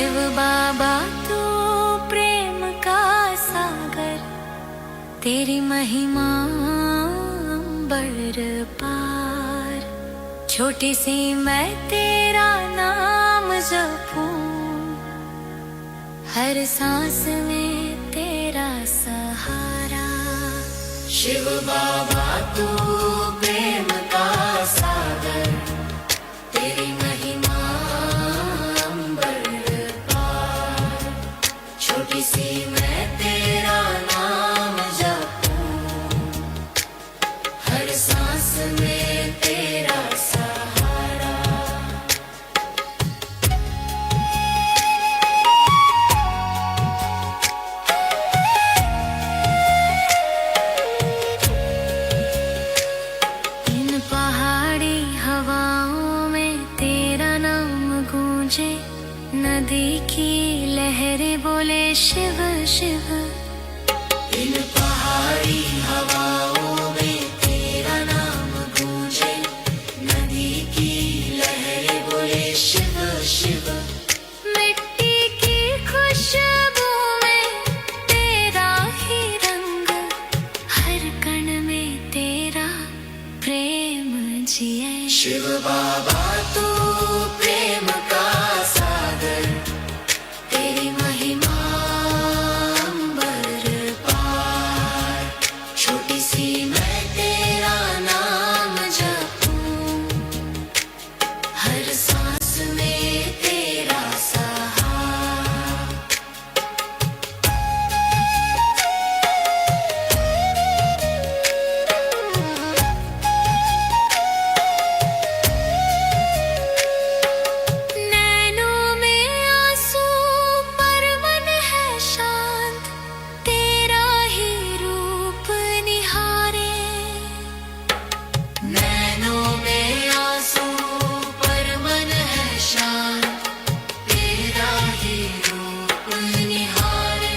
शिव बाबा तू प्रेम का सागर, तेरी महिमा अंबर पार। छोटी सी मैं तेरा नाम जपूं, हर सांस में तेरा सहारा। शिव बाबा तू प्रेम का सागर, तेरी महिमा अंबर पार। छोटी सी मैं तेरा नाम जपूं, हर सांस में तेरा सहारा। इन पहाड़ी हवाओं में तेरा नाम गूंजे, नदी की लहरें बोले शिव शिव। इन पहाड़ी हवाओं में तेरा नाम गूंजे, नदी की लहरें बोले शिव शिव। मिट्टी की खुशबू में तेरा ही रंग, हर कण में तेरा प्रेम जिए। शिव बाबा तू प्रेम का सागर, तेरी महिमा अंबर पार। छोटी सी मैं तेरा नाम जपूं, हर सांस में तेरा सहारा। नैनों में आंसू पर मन है शांत, तेरा ही रूप निहारे। नैनों में आंसू पर मन है शांत, तेरा ही रूप निहारे।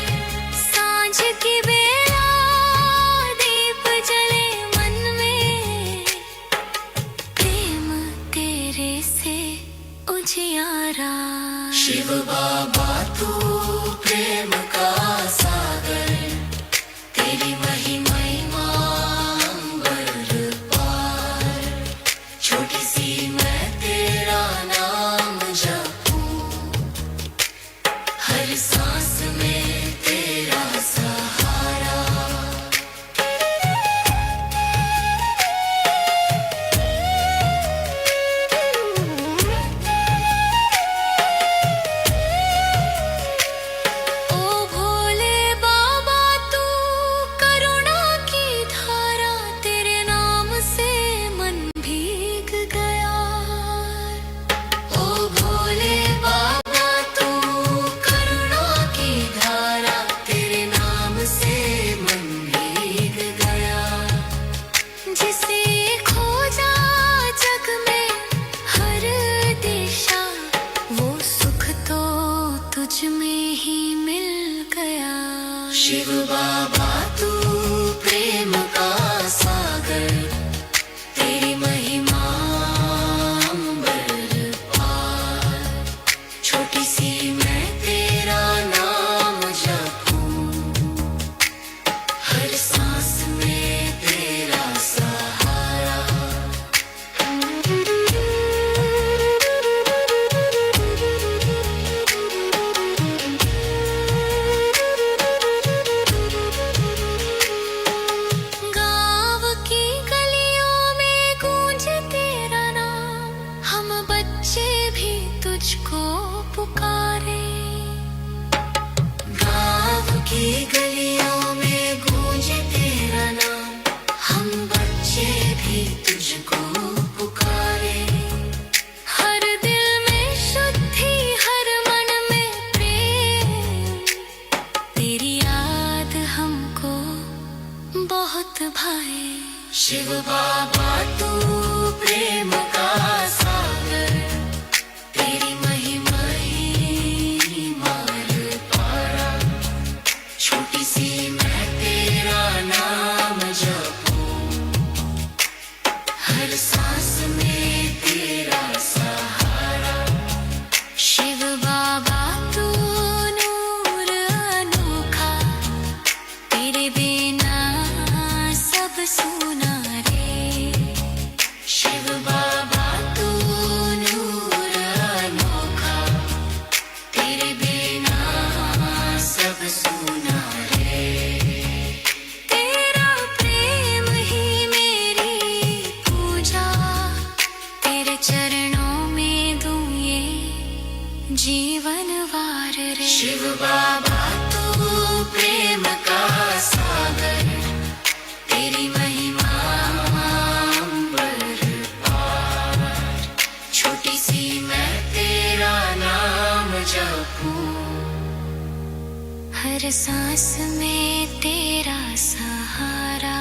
सांझ की बेला दीप जले मन में, प्रेम तेरे से उजियारा। शिव बाबा तू प्रेम का सागर, तेरी महिमा अंबर पार। छोटी सी मैं तेरा नाम जपूं, हर सांस में तेरा सहारा। ओ भोले बाबा तू करुणा की धारा, तेरे नाम से मन भीग गया। ओ भोले बाबा तू करुणा की धारा, तेरे नाम से मन भीग गया। जिसे खोजा जग में हर दिशा, वो सुख तो तुझ में ही मिल गया। शिव बाबा तू प्रेम का सागर, तेरी महिमा अंबर पार। छोटी सी मैं तेरा नाम जपूं, हर सांस में तेरा सहारा। गाँव की गलियों में गूंजे तेरा नाम, हम बच्चे भी तुझको पुकारे। गाँव की गलियों में गूंजे तेरा नाम, हम बच्चे भी तुझको पुकारे। हर दिल में शुद्धि, हर मन में प्रेम, तेरी याद हमको बहुत भाए। शिव बाबा तू प्रेम का सागर, तेरी महिमा ही मार पारा। छोटी सी मैं तेरा नाम जपूं, हर सांस में तेरा सहारा। शिव बाबा तू पहनवार रे। शिव बाबा तू प्रेम का सागर, तेरी महिमा अंबर पार। छोटी सी मैं तेरा नाम जपूं, हर सांस में तेरा सहारा।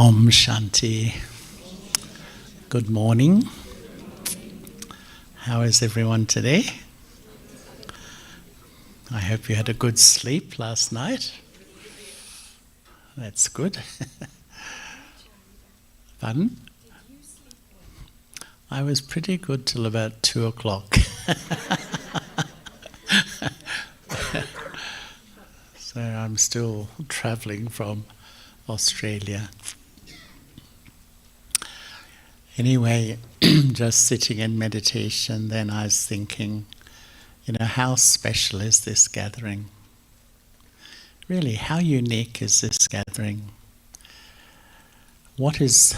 Om Shanti. Good morning. How is everyone today? I hope you had a good sleep last night. That's good. Pardon? I was pretty good till about 2 o'clock. So I'm still traveling from Australia. Anyway, just sitting in meditation, then I was thinking, how special is this gathering? Really, how unique is this gathering? Why is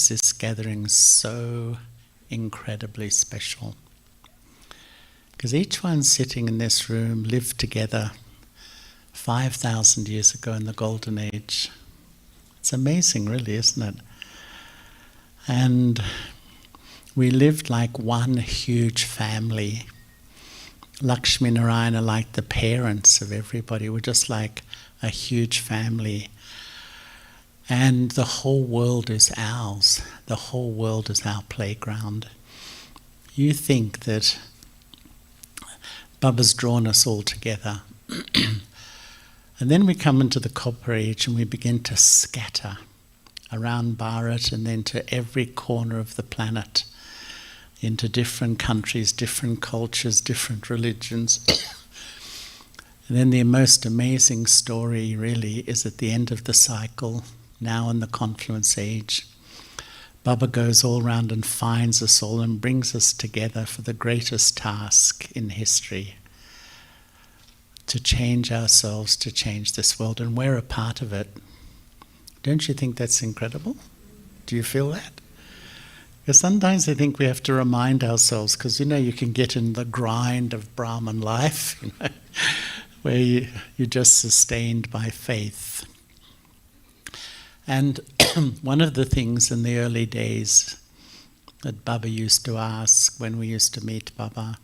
this gathering so incredibly special? Because each one sitting in this room lived together 5,000 years ago in the Golden Age. It's amazing, really, isn't it? And we lived like one huge family. Lakshmi and Narayana are like the parents of everybody. We're just like a huge family. And the whole world is ours. The whole world is our playground. You think that Baba's drawn us all together. And then we come into the Copper Age and we begin to scatter around Bharat and then to every corner of the planet, into different countries, different cultures, different religions. And then the most amazing story really is at the end of the cycle, now in the Confluence Age. Baba goes all round and finds us all and brings us together for the greatest task in history, to change ourselves, to change this world, and we're a part of it. Don't you think that's incredible? Do you feel that? Because sometimes I think we have to remind ourselves, because you can get in the grind of Brahman life, where you're just sustained by faith. And one of the things in the early days that Baba used to ask when we used to meet Baba,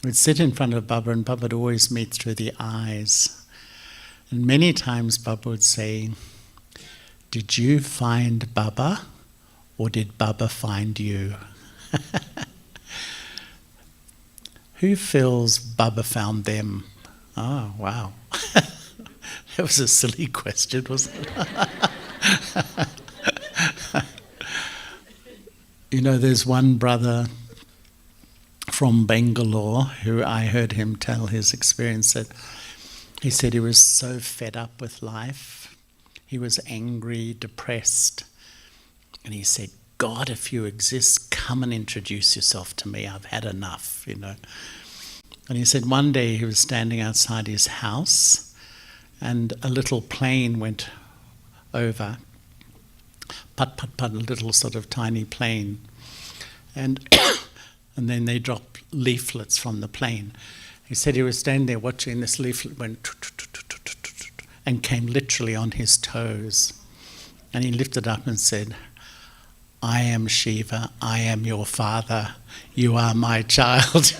we'd sit in front of Baba and Baba would always meet through the eyes. And many times Baba would say, "Did you find Baba or did Baba find you?" Who feels Baba found them? Oh, wow. That was a silly question, wasn't it? You know, there's one brother from Bangalore who I heard him tell his experience. That he said he was so fed up with life. He was angry, depressed. And he said, God, if you exist, come and introduce yourself to me. I've had enough, you know. And he said one day he was standing outside his house and a little plane went over. Put, put, put, a little sort of tiny plane. And and then they dropped leaflets from the plane. He said he was standing there watching this leaflet went and came literally on his toes. And he lifted up and said, I am Shiva, I am your father, you are my child.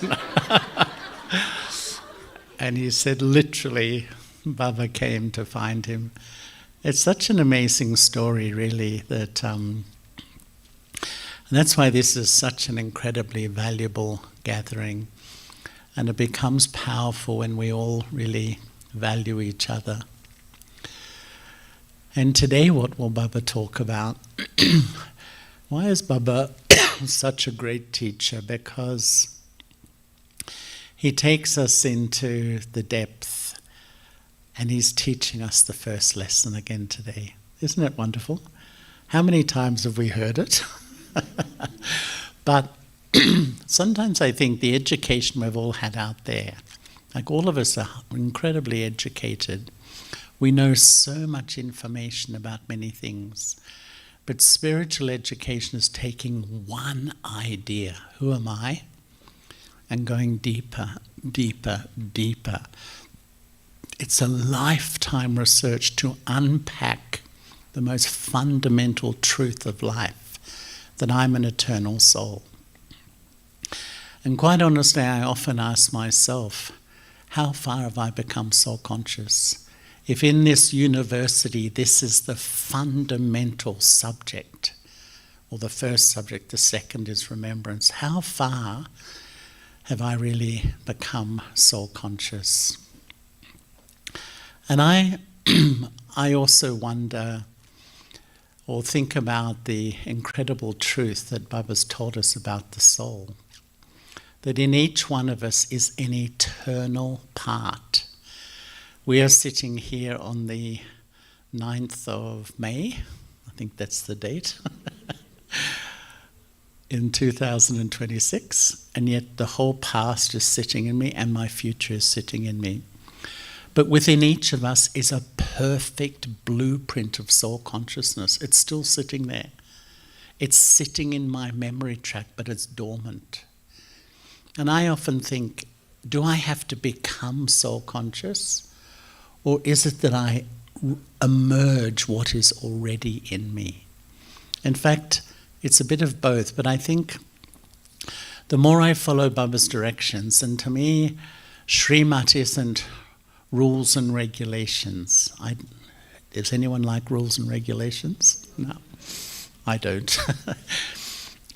And he said literally, Baba came to find him. It's such an amazing story, really, that and that's why this is such an incredibly valuable gathering. And it becomes powerful when we all really value each other. And today, what will Baba talk about? Why is Baba such a great teacher? Because he takes us into the depth and he's teaching us the first lesson again today. Isn't it wonderful? How many times have we heard it? But sometimes I think the education we've all had out there, like all of us are incredibly educated. We know so much information about many things. But spiritual education is taking one idea, who am I? And going deeper, deeper, deeper. It's a lifetime research to unpack the most fundamental truth of life, that I'm an eternal soul. And quite honestly, I often ask myself, how far have I become soul conscious? If in this university this is the fundamental subject, or the first subject, the second is remembrance, how far have I really become soul conscious? And I also wonder or think about the incredible truth that Baba's taught us about the soul, that in each one of us is an eternal part. We are sitting here on the 9th of May, I think that's the date, in 2026, and yet the whole past is sitting in me and my future is sitting in me. But within each of us is a perfect blueprint of soul consciousness. It's still sitting there. It's sitting in my memory track, but it's dormant. And I often think, do I have to become soul conscious? Or is it that I emerge what is already in me? In fact, it's a bit of both, but I think the more I follow Baba's directions, and to me, Srimat isn't rules and regulations. Does anyone like rules and regulations? No, I don't.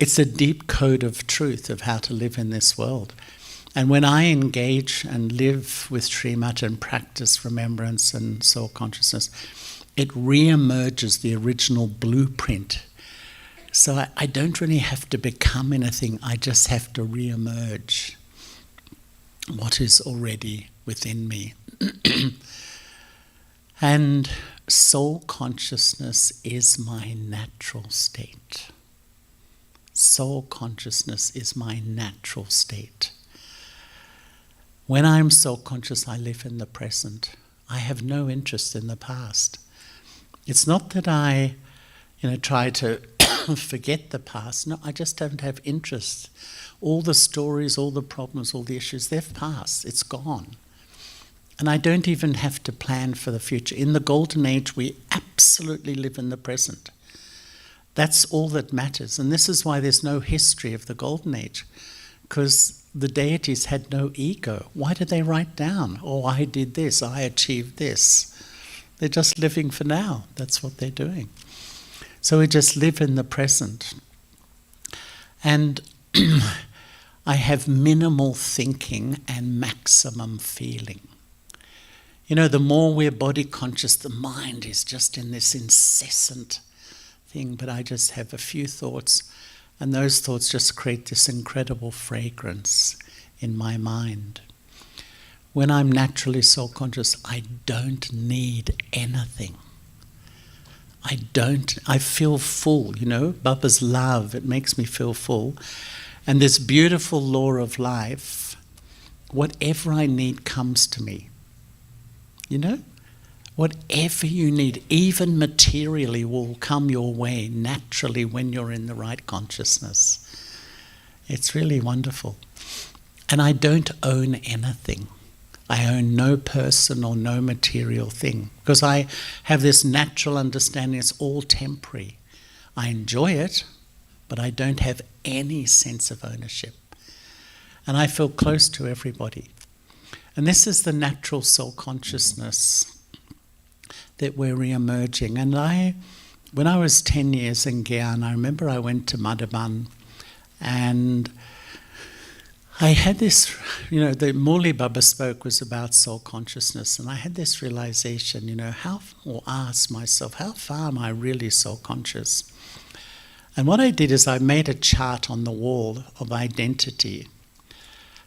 It's a deep code of truth of how to live in this world. And when I engage and live with Srimat and practice remembrance and soul consciousness, it re-emerges the original blueprint. So I don't really have to become anything, I just have to re-emerge what is already within me. And soul consciousness is my natural state. Soul consciousness is my natural state. When I'm soul conscious, I live in the present. I have no interest in the past. It's not that I, try to forget the past. No, I just don't have interest. All the stories, all the problems, all the issues, they've passed. It's gone. And I don't even have to plan for the future. In the golden age, we absolutely live in the present. That's all that matters. And this is why there's no history of the golden age, because the deities had no ego. Why did they write down, oh, I did this, I achieved this? They're just living for now. That's what they're doing. So we just live in the present. And I have minimal thinking and maximum feeling. You know, the more we're body conscious, the mind is just in this incessant thing, but I just have a few thoughts, and those thoughts just create this incredible fragrance in my mind. When I'm naturally soul conscious, I don't need anything. I feel full, you know, Baba's love, it makes me feel full. And this beautiful law of life, whatever I need comes to me. You know, whatever you need, even materially, will come your way naturally when you're in the right consciousness. It's really wonderful. And I don't own anything. I own no person or no material thing, because I have this natural understanding it's all temporary. I enjoy it, but I don't have any sense of ownership. And I feel close to everybody. And this is the natural soul consciousness that we're re-emerging. And when I was 10 years in Guyana, I remember I went to Madhaban, and I had this, you know, the Murli Baba spoke was about soul consciousness, and I had this realization, you know, I asked myself, how far am I really soul conscious? And what I did is I made a chart on the wall of identity.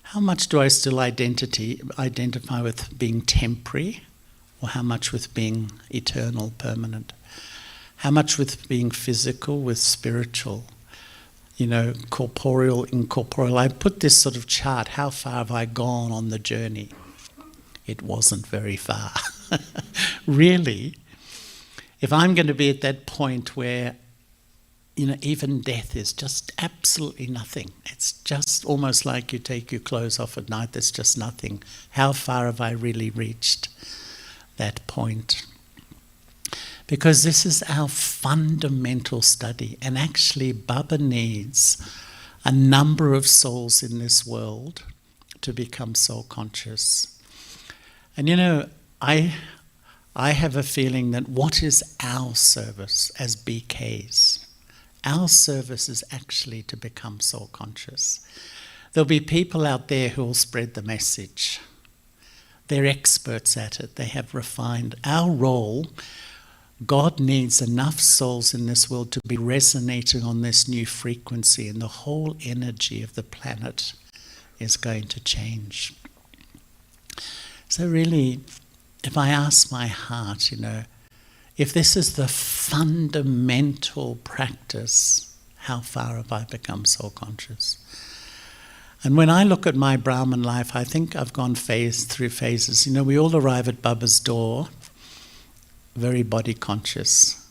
How much do I still identify with being temporary, or how much with being eternal, permanent? How much with being physical, with spiritual? You know, corporeal, incorporeal. I put this sort of chart, how far have I gone on the journey? It wasn't very far. Really, if I'm going to be at that point where, you know, even death is just absolutely nothing. It's just almost like you take your clothes off at night, there's just nothing. How far have I really reached that point? Because this is our fundamental study. And actually, Baba needs a number of souls in this world to become soul conscious. And you know, I have a feeling that what is our service as BKs? Our service is actually to become soul conscious. There'll be people out there who will spread the message. They're experts at it. They have refined. Our role, God needs enough souls in this world to be resonating on this new frequency, and the whole energy of the planet is going to change. So really, if I ask my heart, you know, if this is the fundamental practice, how far have I become soul conscious? And when I look at my Brahman life, I think I've gone through phases. You know, we all arrive at Baba's door, very body conscious.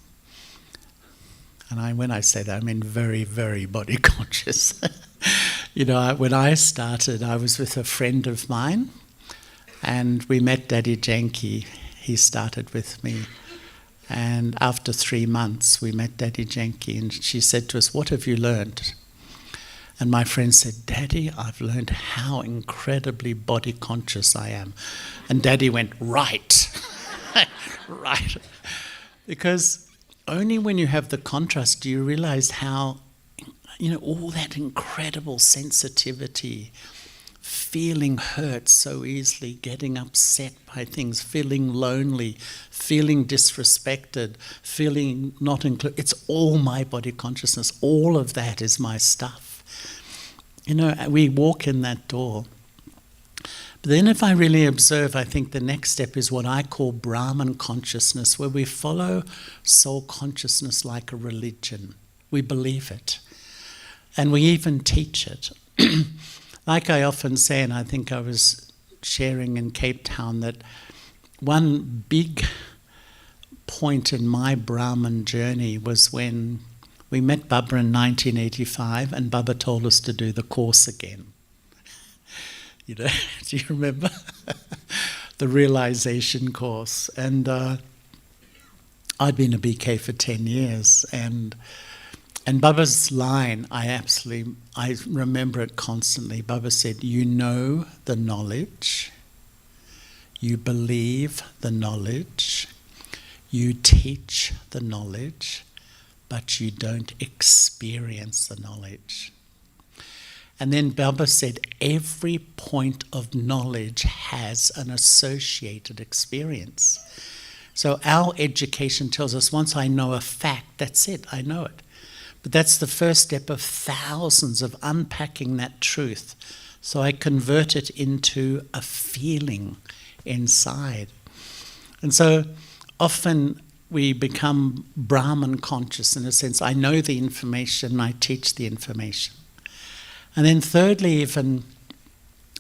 And when I say that, I mean very, very body conscious. You know, when I started, I was with a friend of mine, and we met Daddy Janki. He started with me. And after 3 months, we met Daddy Janki, and she said to us, "What have you learned?" And my friend said, "Daddy, I've learned how incredibly body conscious I am." And Daddy went, "Right." Right. Because only when you have the contrast do you realize how, you know, all that incredible sensitivity, feeling hurt so easily, getting upset by things, feeling lonely, feeling disrespected, feeling not included. It's all my body consciousness. All of that is my stuff. You know, we walk in that door. But then if I really observe, I think the next step is what I call Brahman consciousness, where we follow soul consciousness like a religion. We believe it. And we even teach it. Like I often say, and I think I was sharing in Cape Town, that one big point in my Brahman journey was when we met Baba in 1985, and Baba told us to do the course again. You know, do you remember? The realization course. And I'd been a BK for 10 years, and Baba's line, I remember it constantly. Baba said, "You know the knowledge, you believe the knowledge, you teach the knowledge, but you don't experience the knowledge." And then Baba said, every point of knowledge has an associated experience. So our education tells us once I know a fact, that's it, I know it. But that's the first step of thousands of unpacking that truth. So I convert it into a feeling inside. And so often we become Brahman conscious in a sense. I know the information, I teach the information. And then thirdly, even,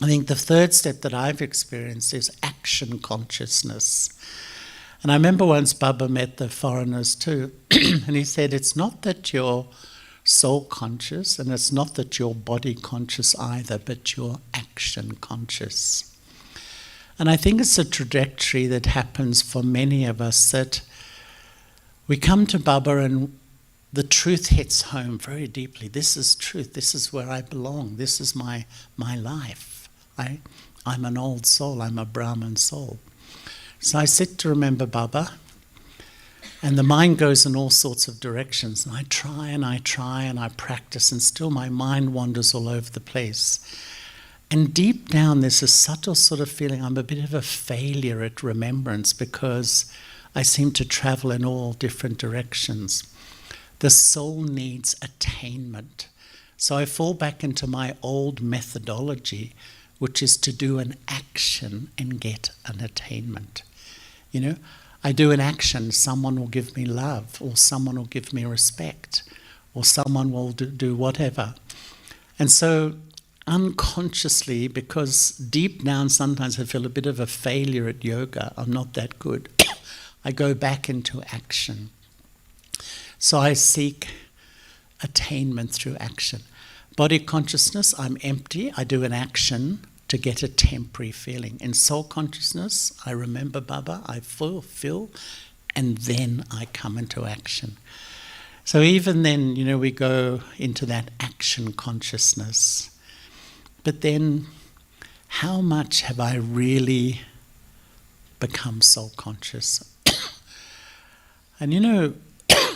I think the third step that I've experienced is action consciousness. And I remember once Baba met the foreigners too, and he said, it's not that you're soul conscious, and it's not that you're body conscious either, but you're action conscious. And I think it's a trajectory that happens for many of us, that we come to Baba and the truth hits home very deeply. This is truth. This is where I belong. This is my life. I'm an old soul. I'm a Brahman soul. So I sit to remember Baba, and the mind goes in all sorts of directions. And I try and I practice, and still my mind wanders all over the place. And deep down there's a subtle sort of feeling I'm a bit of a failure at remembrance, because I seem to travel in all different directions. The soul needs attainment. So I fall back into my old methodology, which is to do an action and get an attainment. You know, I do an action, someone will give me love, or someone will give me respect, or someone will do whatever. And so unconsciously, because deep down sometimes I feel a bit of a failure at yoga, I'm not that good, I go back into action. So I seek attainment through action. Body consciousness, I'm empty. I do an action to get a temporary feeling. In soul consciousness, I remember Baba, I fulfill, and then I come into action. So even then, you know, we go into that action consciousness. But then, how much have I really become soul conscious? And you know,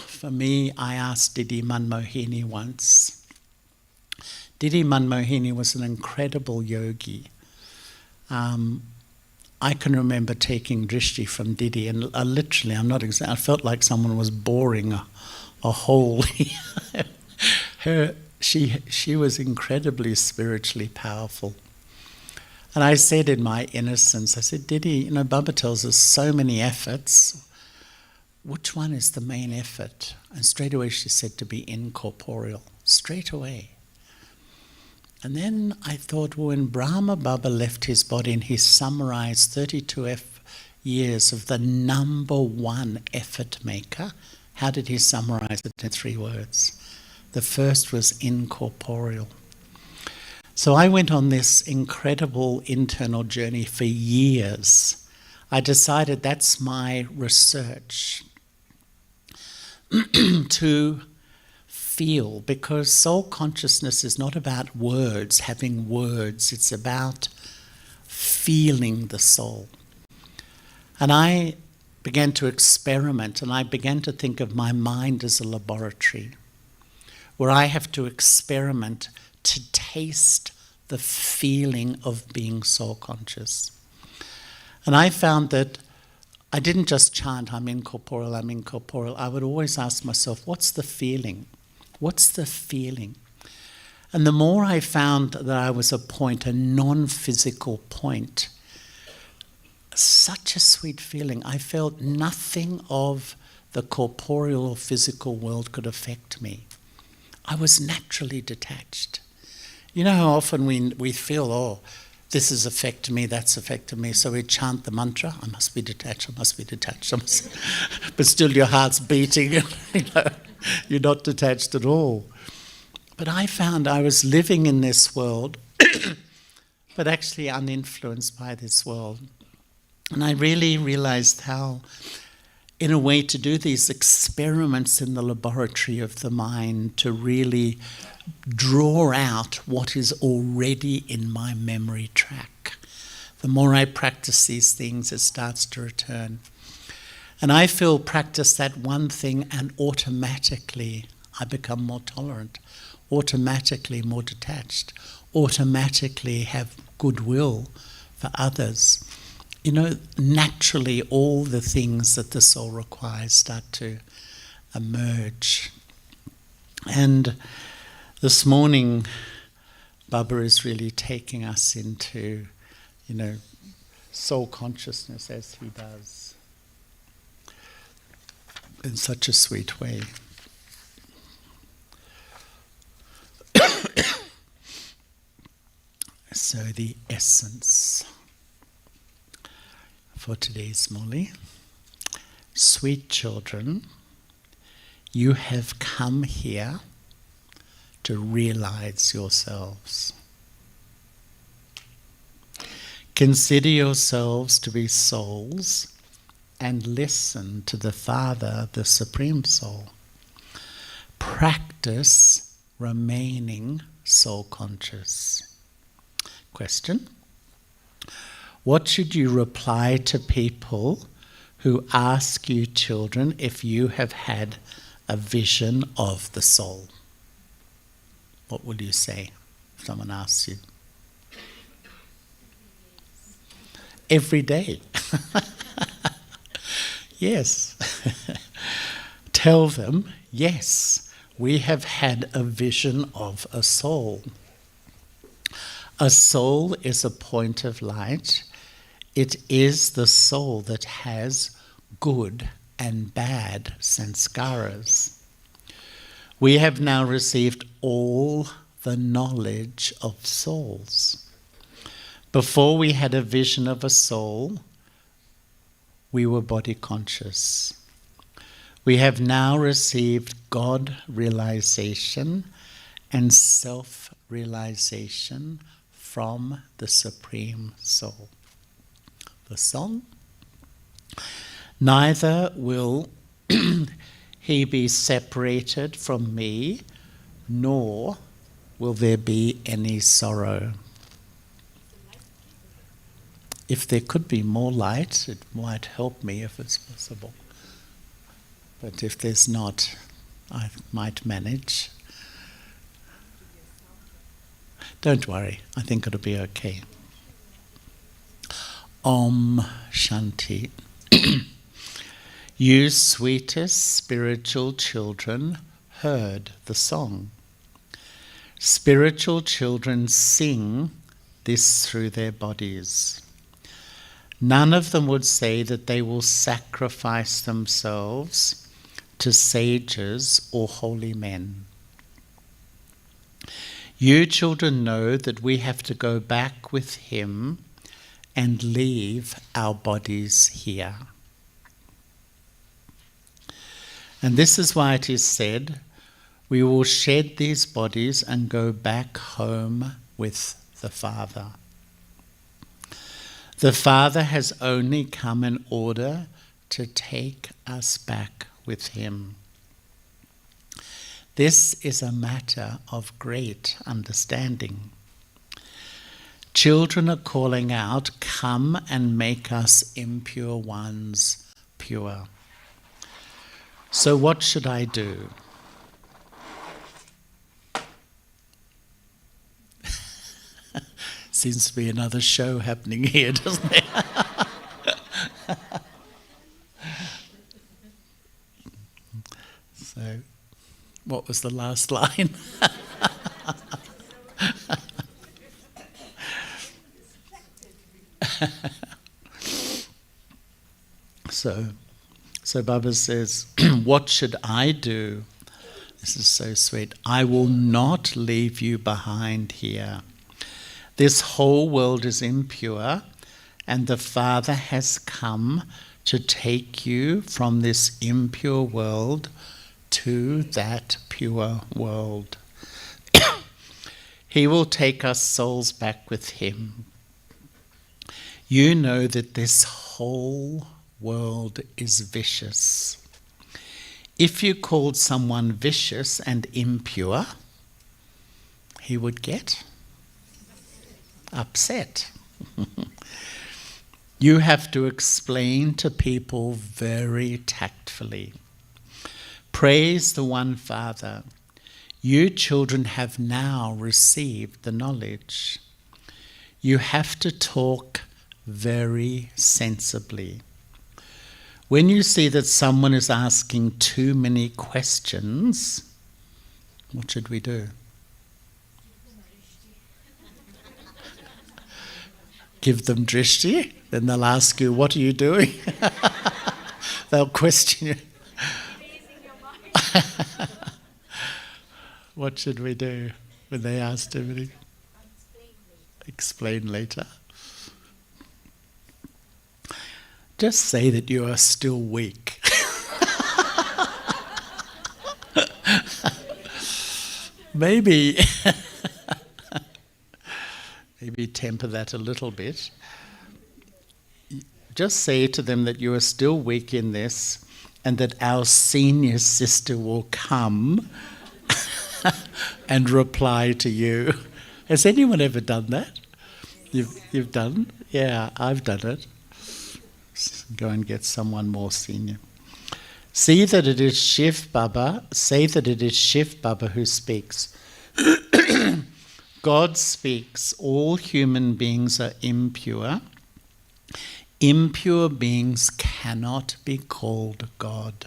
for me, I asked Didi Manmohini once. Didi Manmohini was an incredible yogi. I can remember taking drishti from Didi, and literally, I'm not I felt like someone was boring a hole. She was incredibly spiritually powerful. And I said in my innocence, I said, Didi, you know, Baba tells us so many efforts. Which one is the main effort? And straight away she said to be incorporeal. Straight away. And then I thought, well, when Brahma Baba left his body and he summarized 32 years of the number one effort maker, how did he summarize it in 3 words? The first was incorporeal. So I went on this incredible internal journey for years. I decided that's my research. To feel, because soul consciousness is not about words, having words, it's about feeling the soul. And I began to experiment, and I began to think of my mind as a laboratory, where I have to experiment to taste the feeling of being soul conscious. And I found that I didn't just chant, I'm incorporeal, I'm incorporeal. I would always ask myself, what's the feeling? What's the feeling? And the more I found that I was a point, a non-physical point, such a sweet feeling. I felt nothing of the corporeal or physical world could affect me. I was naturally detached. You know how often we feel, oh, this is affecting me, that's affecting me. So we chant the mantra, I must be detached, I must be detached. But still your heart's beating, you know, you're not detached at all. But I found I was living in this world, but actually uninfluenced by this world. And I really realized how, in a way, to do these experiments in the laboratory of the mind, to really draw out what is already in my memory track. The more I practice these things, it starts to return. And I feel practice that one thing and automatically I become more tolerant. automatically more detached, automatically have goodwill for others. You know, naturally all the things that the soul requires start to emerge. And this morning, Baba is really taking us into, soul consciousness as he does in such a sweet way. So the essence for today's Murli. Sweet children, you have come here to realize yourselves. Consider yourselves to be souls and listen to the Father, the Supreme Soul. Practice remaining soul conscious. Question: what should you reply to people who ask you, children, if you have had a vision of the soul? What will you say if someone asks you? Every day. Yes. Tell them, yes, we have had a vision of a soul. A soul is a point of light. It is the soul that has good and bad sanskaras. We have now received all the knowledge of souls. Before we had a vision of a soul, we were body conscious. We have now received God realization and self-realization from the Supreme Soul. The song: neither will he be separated from me, nor will there be any sorrow. If there could be more light, it might help me if it's possible. But if there's not, I might manage. Don't worry, I think it'll be okay. Om Shanti. You sweetest spiritual children heard the song. Spiritual children sing this through their bodies. None of them would say that they will sacrifice themselves to sages or holy men. You children know that we have to go back with him and leave our bodies here. And this is why it is said, we will shed these bodies and go back home with the Father. The Father has only come in order to take us back with him. This is a matter of great understanding. Children are calling out, come and make us impure ones pure. So what should I do? Seems to be another show happening here, doesn't it? So, what was the last line? So Baba says, what should I do? This is so sweet. I will not leave you behind here. This whole world is impure, and the Father has come to take you from this impure world to that pure world. He will take us souls back with him. You know that this whole world is vicious. If you called someone vicious and impure, he would get upset. You have to explain to people very tactfully. Praise the One Father. You children have now received the knowledge. You have to talk very sensibly. When you see that someone is asking too many questions, what should we do? Give them drishti, then they'll ask you, what are you doing? They'll question you. What should we do when they ask too many? Explain later. Just say that you are still weak. Maybe temper that a little bit. Just say to them that you are still weak in this and that our senior sister will come and reply to you. Has anyone ever done that? You've done? Yeah, I've done it. Go and get someone more senior. See that it is Shiv Baba. Say that it is Shiv Baba who speaks. God speaks. All human beings are impure. Impure beings cannot be called God.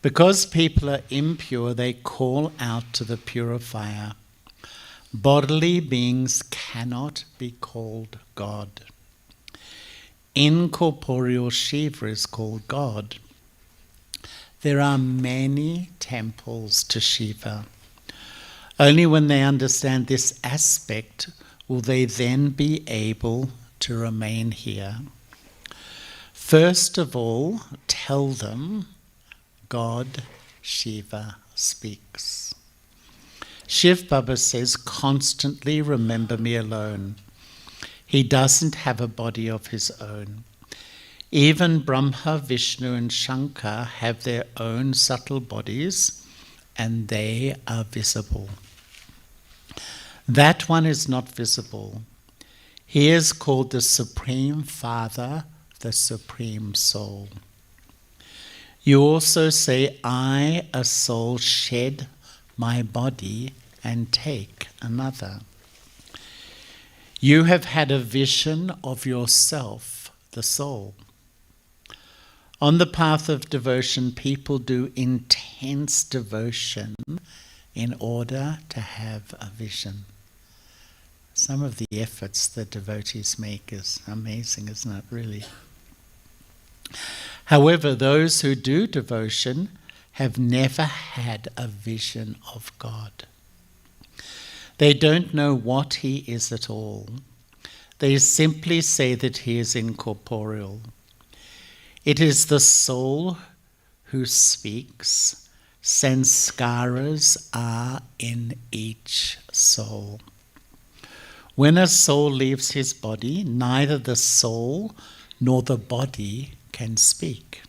Because people are impure, they call out to the purifier. Bodily beings cannot be called God. Incorporeal Shiva is called God. There are many temples to Shiva. Only when they understand this aspect will they then be able to remain here. First of all, tell them God, Shiva, speaks. Shiv Baba says, constantly remember me alone. He doesn't have a body of his own. Even Brahma, Vishnu and Shankar have their own subtle bodies and they are visible. That one is not visible. He is called the Supreme Father, the Supreme Soul. You also say, I, a soul, shed my body and take another. You have had a vision of yourself, the soul. On the path of devotion, people do intense devotion in order to have a vision. Some of the efforts the devotees make is amazing, isn't it, really? However, those who do devotion have never had a vision of God. They don't know what He is at all. They simply say that He is incorporeal. It is the soul who speaks. Sanskaras are in each soul. When a soul leaves his body, neither the soul nor the body can speak.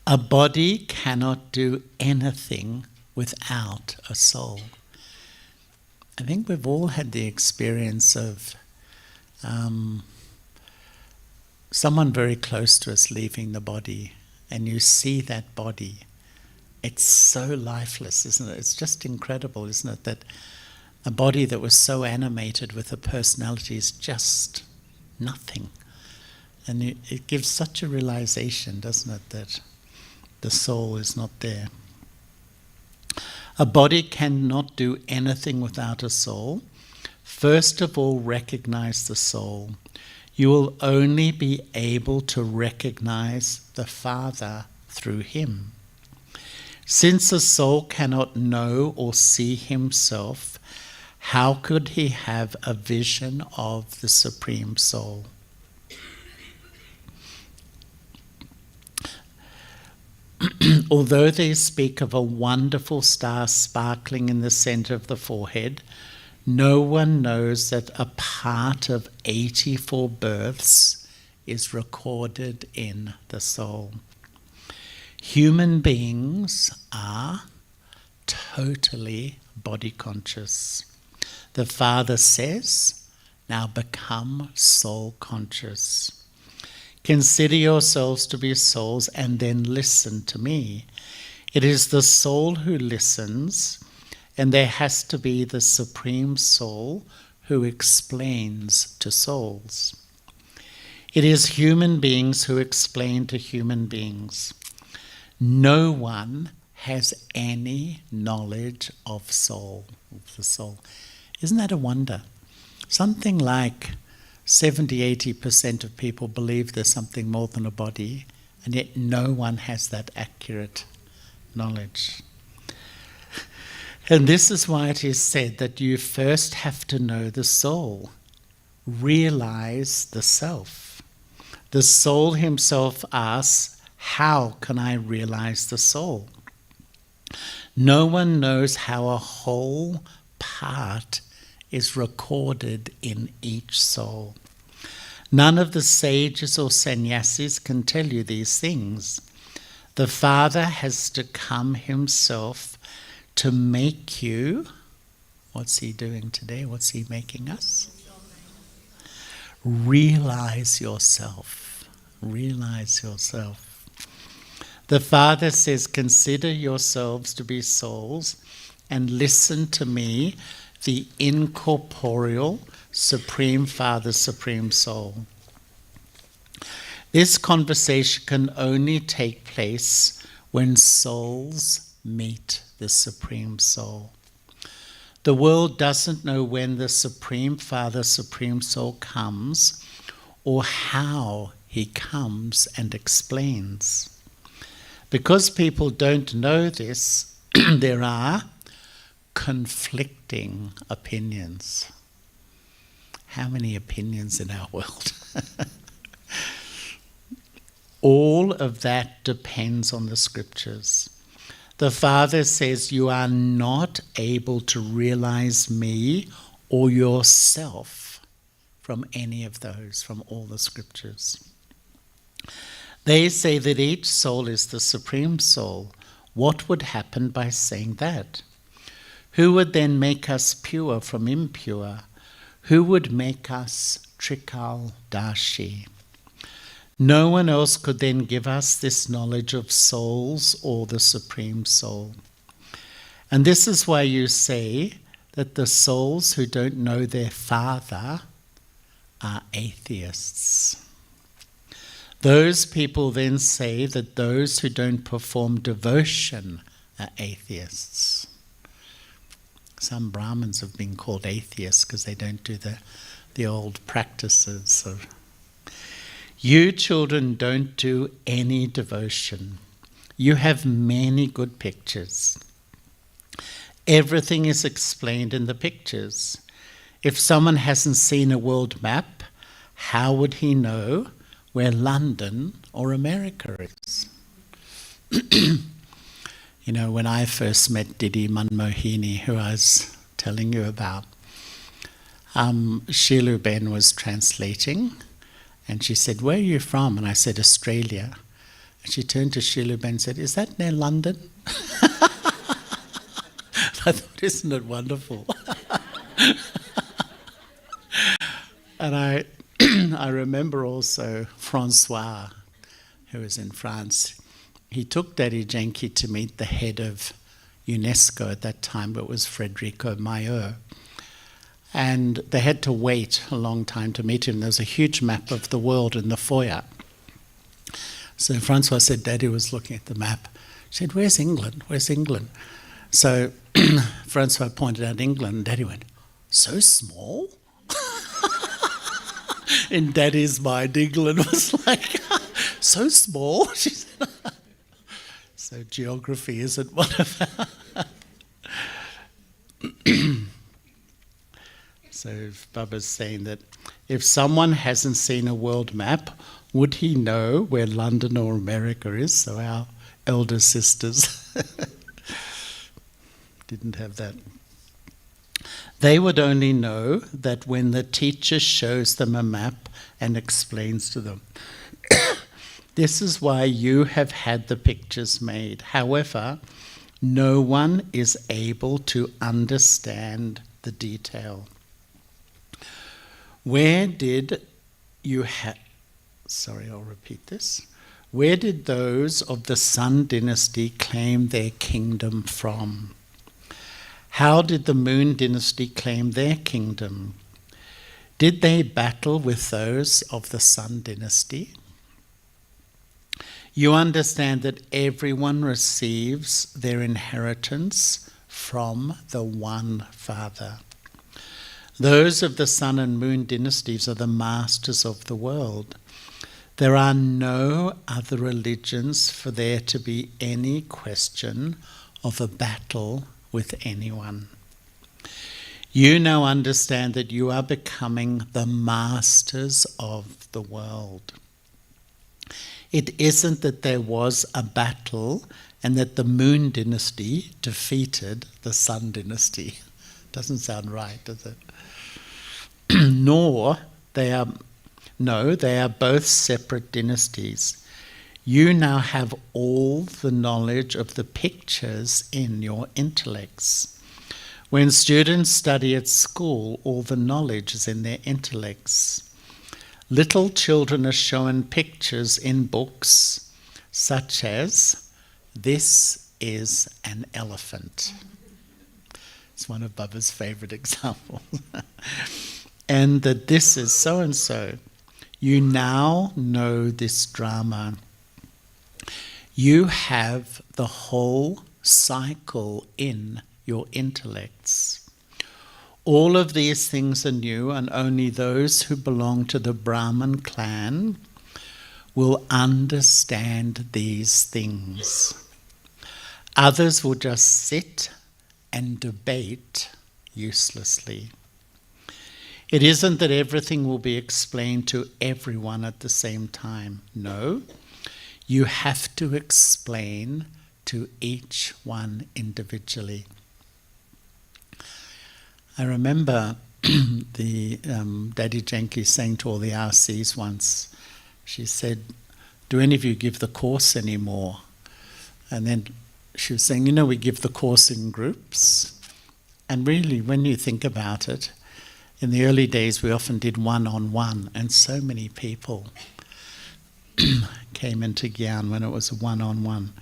A body cannot do anything without a soul. I think we've all had the experience of someone very close to us leaving the body, and you see that body. It's so lifeless, isn't it? It's just incredible, isn't it, that a body that was so animated with a personality is just nothing. And it gives such a realization, doesn't it, that the soul is not there. A body cannot do anything without a soul. First of all, recognize the soul. You will only be able to recognize the Father through Him. Since a soul cannot know or see himself, how could he have a vision of the Supreme Soul? Although they speak of a wonderful star sparkling in the center of the forehead, no one knows that a part of 84 births is recorded in the soul. Human beings are totally body conscious. The Father says, now become soul conscious. Consider yourselves to be souls and then listen to me. It is the soul who listens, and there has to be the Supreme Soul who explains to souls. It is human beings who explain to human beings. No one has any knowledge of the soul. Isn't that a wonder? Something like 70-80% of people believe there's something more than a body, and yet no one has that accurate knowledge. And this is why it is said that you first have to know the soul, realize the self. The soul himself asks, how can I realize the soul? No one knows how a whole part is recorded in each soul. None of the sages or sannyasis can tell you these things. The Father has to come himself to make you. What's he doing today? What's he making us? Realize yourself. Realize yourself. The Father says, consider yourselves to be souls and listen to me, the incorporeal Supreme Father, Supreme Soul. This conversation can only take place when souls meet the Supreme Soul. The world doesn't know when the Supreme Father, Supreme Soul comes or how he comes and explains. Because people don't know this, there are conflicting opinions. How many opinions in our world? All of that depends on the scriptures. The Father says you are not able to realize me or yourself from any of those, from all the scriptures. They say that each soul is the Supreme Soul. What would happen by saying that? Who would then make us pure from impure? Who would make us Trikal Dashi? No one else could then give us this knowledge of souls or the Supreme Soul. And this is why you say that the souls who don't know their Father are atheists. Those people then say that those who don't perform devotion are atheists. Some Brahmins have been called atheists because they don't do the old practices of. You children don't do any devotion. You have many good pictures. Everything is explained in the pictures. If someone hasn't seen a world map, how would he know where London or America is? You know, when I first met Didi Manmohini, who I was telling you about, Shilu Ben was translating, and she said, "Where are you from?" And I said, "Australia." And she turned to Shilu Ben and said, "Is that near London?" I thought, isn't it wonderful? And I remember also Francois, who was in France. He took Daddy Janki to meet the head of UNESCO at that time, but it was Federico Maillot. And they had to wait a long time to meet him. There was a huge map of the world in the foyer. So Francois said, Daddy was looking at the map. She said, "Where's England? Where's England?" So Francois pointed out England, and Daddy went, "So small?" In Daddy's mind, England was like, "So small?" She said. So geography isn't one of our... So Baba's saying that if someone hasn't seen a world map, would he know where London or America is? So our elder sisters didn't have that. They would only know that when the teacher shows them a map and explains to them. This is why you have had the pictures made. However, no one is able to understand the detail. Where did you have... Sorry, I'll repeat this. Where did those of the Sun dynasty claim their kingdom from? How did the Moon dynasty claim their kingdom? Did they battle with those of the Sun dynasty? You understand that everyone receives their inheritance from the one Father. Those of the Sun and Moon dynasties are the masters of the world. There are no other religions for there to be any question of a battle with anyone. You now understand that you are becoming the masters of the world. It isn't that there was a battle and that the Moon dynasty defeated the Sun dynasty. Doesn't sound right, does it? They are both separate dynasties. You now have all the knowledge of the pictures in your intellects. When students study at school, all the knowledge is in their intellects. Little children are shown pictures in books, such as, "This is an elephant." It's one of Baba's favourite examples. And that this is so-and-so. You now know this drama. You have the whole cycle in your intellects. All of these things are new, and only those who belong to the Brahman clan will understand these things. Others will just sit and debate uselessly. It isn't that everything will be explained to everyone at the same time. No, you have to explain to each one individually. I remember the Daddy Janki saying to all the RCs once, she said, "Do any of you give the course anymore?" And then she was saying, we give the course in groups. And really, when you think about it, in the early days we often did one-on-one, and so many people came into Gyan when it was one-on-one.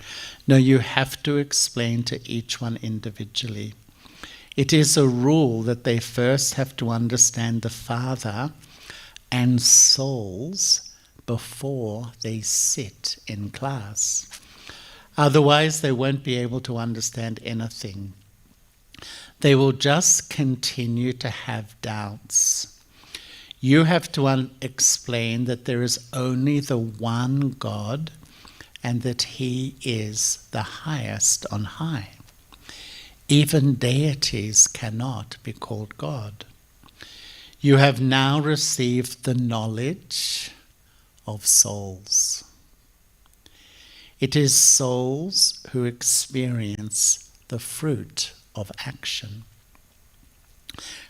No, you have to explain to each one individually. It is a rule that they first have to understand the Father and souls before they sit in class. Otherwise, they won't be able to understand anything. They will just continue to have doubts. You have to explain that there is only the one God and that He is the highest on high. Even deities cannot be called God. You have now received the knowledge of souls. It is souls who experience the fruit of action.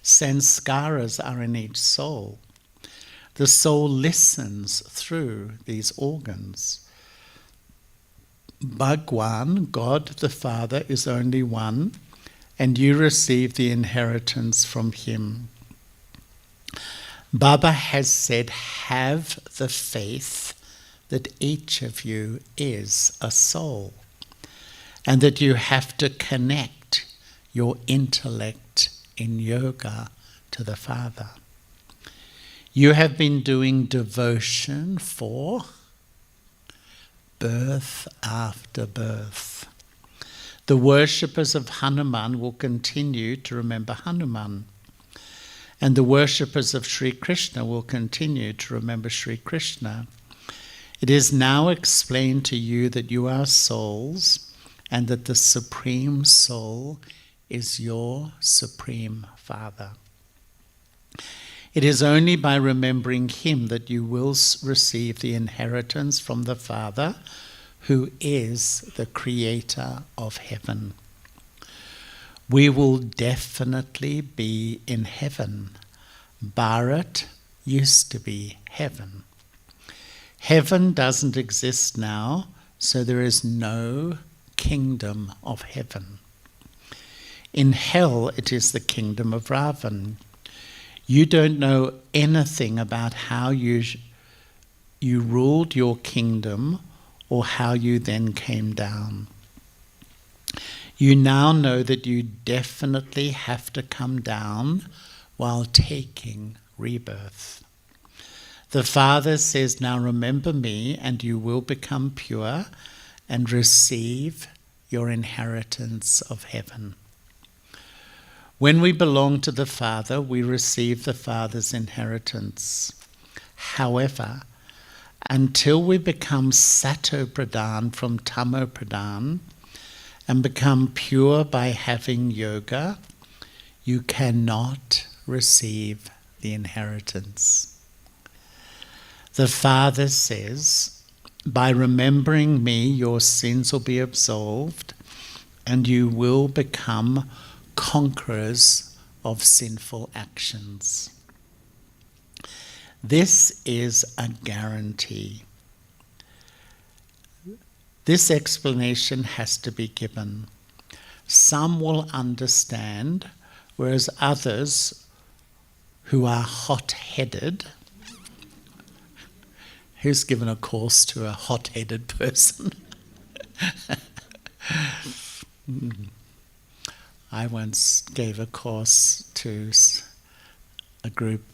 Sanskaras are in each soul. The soul listens through these organs. Bhagwan, God the Father, is only one, and you receive the inheritance from Him. Baba has said, have the faith that each of you is a soul, and that you have to connect your intellect in yoga to the Father. You have been doing devotion for birth after birth. The worshippers of Hanuman will continue to remember Hanuman, and the worshippers of Sri Krishna will continue to remember Sri Krishna. It is now explained to you that you are souls, and that the Supreme Soul is your Supreme Father. It is only by remembering Him that you will receive the inheritance from the Father, who is the Creator of heaven. We will definitely be in heaven. Bharat used to be heaven. Heaven doesn't exist now, so there is no kingdom of heaven. In hell, it is the kingdom of Ravan. You don't know anything about how you ruled your kingdom or how you then came down. You now know that you definitely have to come down while taking rebirth. The Father says, now remember me and you will become pure and receive your inheritance of heaven. When we belong to the Father, we receive the Father's inheritance. However, until we become Sato Pradhan from Tamo Pradhan and become pure by having yoga, you cannot receive the inheritance. The Father says, by remembering me, your sins will be absolved and you will become conquerors of sinful actions. This is a guarantee. This explanation has to be given. Some will understand, whereas others who are hot-headed. Who's given a course to a hot-headed person? I once gave a course to a group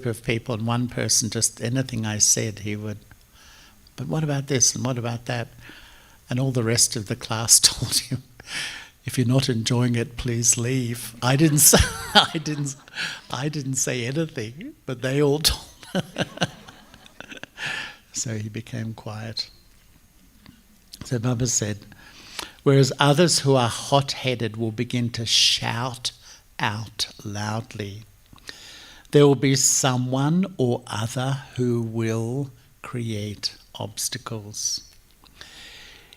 of people, and one person, just anything I said, he would, but what about this and what about that? And all the rest of the class told him, if you're not enjoying it, please leave. I didn't say anything, but they all told. So he became quiet. So Baba said, whereas others who are hot-headed will begin to shout out loudly, there will be someone or other who will create obstacles.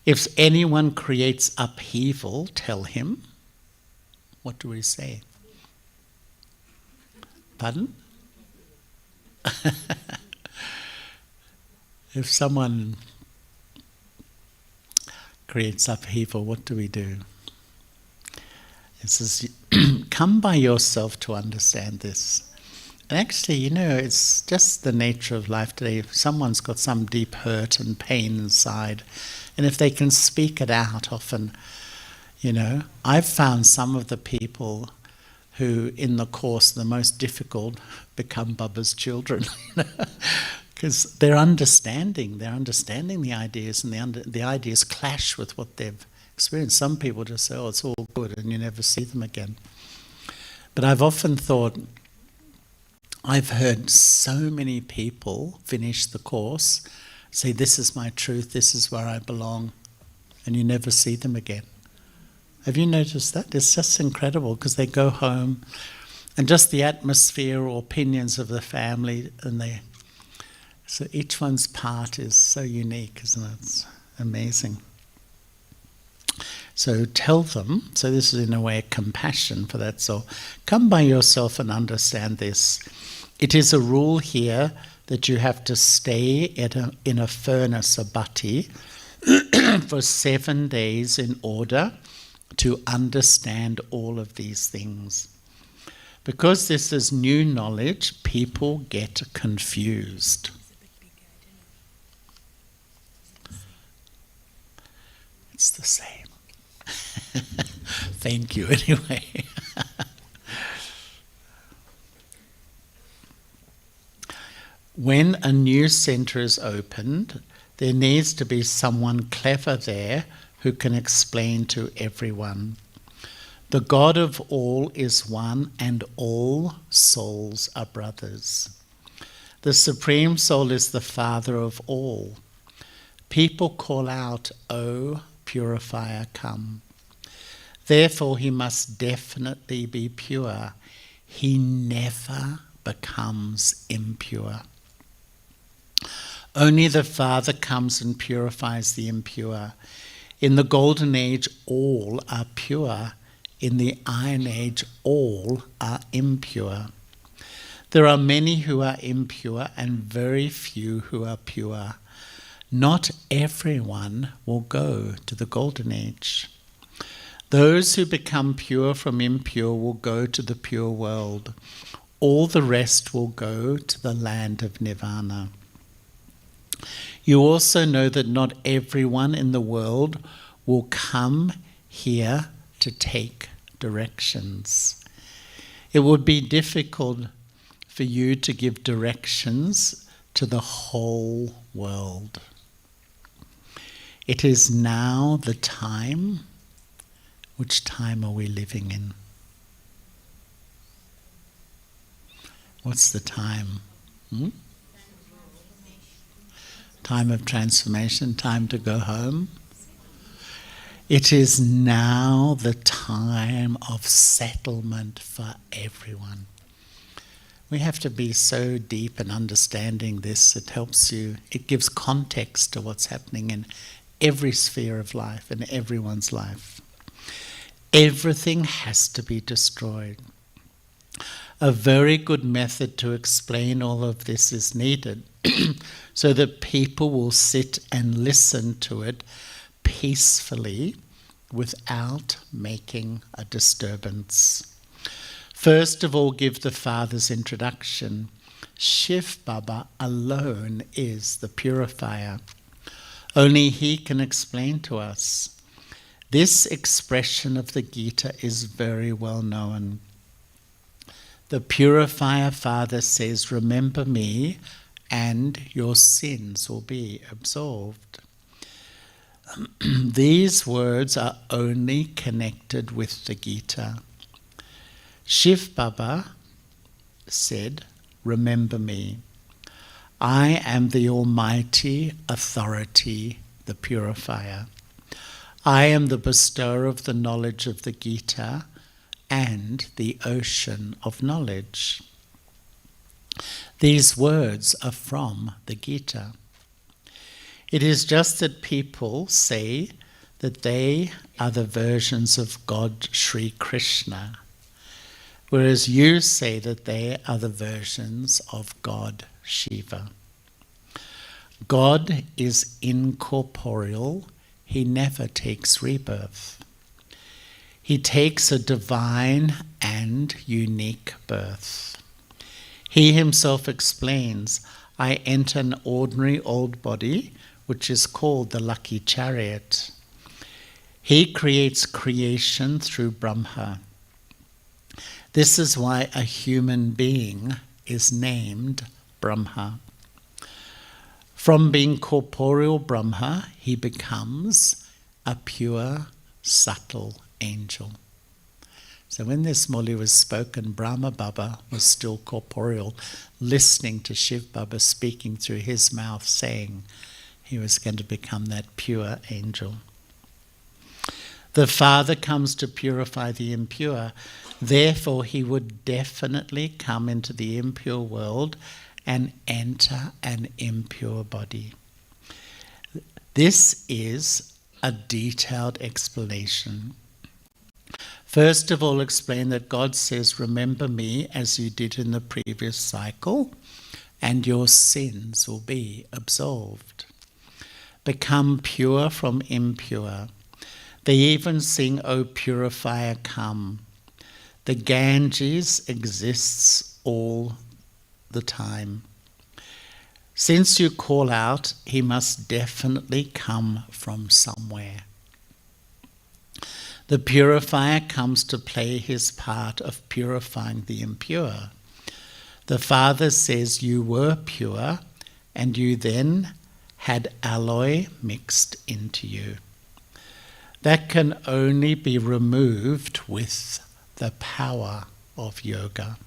If anyone creates upheaval, tell him. What do we say? Pardon? If someone creates upheaval, what do we do? It says, come by yourself to understand this. And actually, it's just the nature of life today. If someone's got some deep hurt and pain inside, and if they can speak it out, often, I've found some of the people who, in the Course, the most difficult, become Baba's children. Because they're understanding the ideas, and the ideas clash with what they've experienced. Some people just say, oh, it's all good, and you never see them again. But I've often thought, I've heard so many people finish the Course, say, this is my truth, this is where I belong, and you never see them again. Have you noticed that? It's just incredible, because they go home, and just the atmosphere or opinions of the family, so each one's part is so unique, isn't it? It's amazing. So tell them, so this is in a way compassion for that soul. Come by yourself and understand this. It is a rule here that you have to stay in a furnace, a bhatti, for 7 days in order to understand all of these things. Because this is new knowledge, people get confused. It's the same. Thank you anyway. When a new centre is opened, there needs to be someone clever there who can explain to everyone. The God of all is one, and all souls are brothers. The Supreme Soul is the Father of all. People call out, "O purifier, come." Therefore he must definitely be pure. He never becomes impure. Only the Father comes and purifies the impure. In the Golden Age, all are pure. In the Iron Age, all are impure. There are many who are impure and very few who are pure. Not everyone will go to the Golden Age. Those who become pure from impure will go to the pure world. All the rest will go to the land of Nirvana. You also know that not everyone in the world will come here to take directions. It would be difficult for you to give directions to the whole world. It is now the time. Which time are we living in? What's the time? Time of transformation, time to go home. It is now the time of settlement for everyone. We have to be so deep in understanding this. It helps you, it gives context to what's happening in every sphere of life, in everyone's life. Everything has to be destroyed. A very good method to explain all of this is needed so that people will sit and listen to it peacefully without making a disturbance. First of all, give the Father's introduction. Shiv Baba alone is the purifier. Only he can explain to us. This expression of the Gita is very well known. The purifier Father says, remember me and your sins will be absolved. These words are only connected with the Gita. Shiv Baba said, remember me. I am the Almighty Authority, the Purifier. I am the bestower of the knowledge of the Gita and the ocean of knowledge. These words are from the Gita. It is just that people say that they are the versions of God Sri Krishna, whereas you say that they are the versions of God Shiva. God is incorporeal. He never takes rebirth. He takes a divine and unique birth. He himself explains, I enter an ordinary old body, which is called the lucky chariot. He creates creation through Brahma. This is why a human being is named Brahma. From being corporeal Brahma, he becomes a pure, subtle angel. So when this Murli was spoken, Brahma Baba was still corporeal, listening to Shiv Baba speaking through his mouth, saying he was going to become that pure angel. The Father comes to purify the impure. Therefore, he would definitely come into the impure world and enter an impure body. This is a detailed explanation. First of all, explain that God says, remember me as you did in the previous cycle, and your sins will be absolved. Become pure from impure. They even sing, O purifier, come. The Ganges exists all the time. Since you call out, he must definitely come from somewhere. The purifier comes to play his part of purifying the impure. The Father says you were pure and you then had alloy mixed into you. That can only be removed with the power of yoga.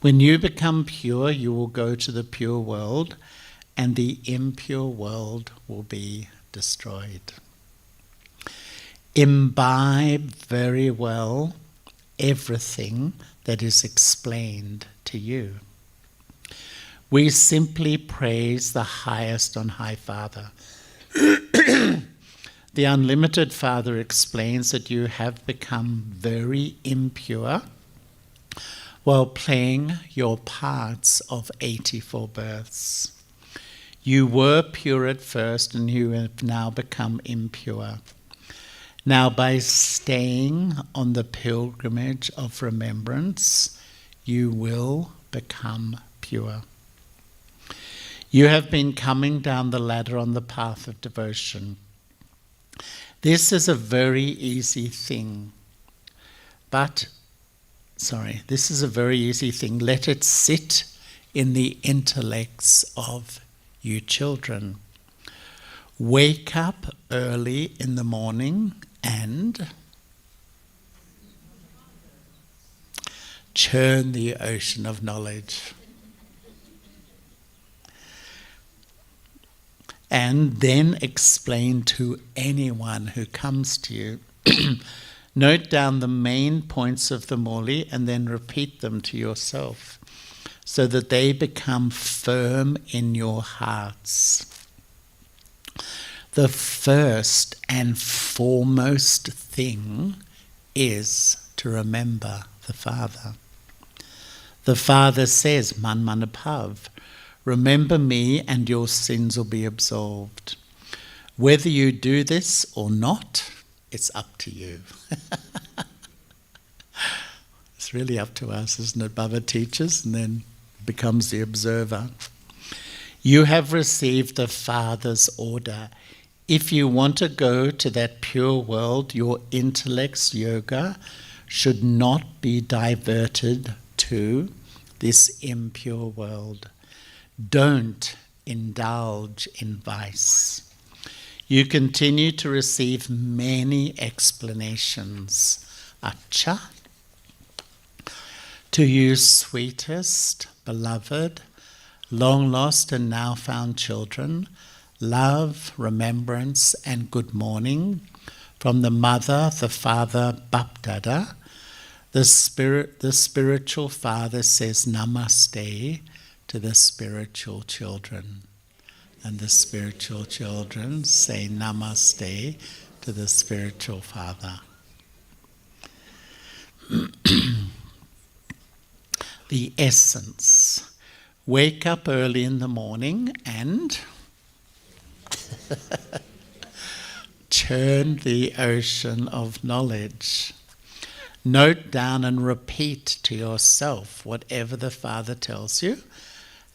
When you become pure, you will go to the pure world and the impure world will be destroyed. Imbibe very well everything that is explained to you. We simply praise the highest on high Father. The unlimited Father explains that you have become very impure while playing your parts of 84 births. You were pure at first and you have now become impure. Now by staying on the pilgrimage of remembrance, you will become pure. You have been coming down the ladder on the path of devotion. This is a very easy thing. This is a very easy thing. Let it sit in the intellects of you children. Wake up early in the morning and churn the ocean of knowledge. And then explain to anyone who comes to you. Note down the main points of the Murli and then repeat them to yourself so that they become firm in your hearts. The first and foremost thing is to remember the Father. The Father says, Man Manapav, remember me and your sins will be absolved. Whether you do this or not, it's up to you. It's really up to us, isn't it? Baba teaches and then becomes the observer. You have received the Father's order. If you want to go to that pure world, your intellect's yoga should not be diverted to this impure world. Don't indulge in vice. You continue to receive many explanations. Acha. To you, sweetest, beloved, long lost and now found children, love, remembrance, and good morning from the mother, the father, Bapdada. The spiritual father says namaste to the spiritual children. And the spiritual children say namaste to the spiritual father. The essence. Wake up early in the morning and churn the ocean of knowledge. Note down and repeat to yourself whatever the Father tells you,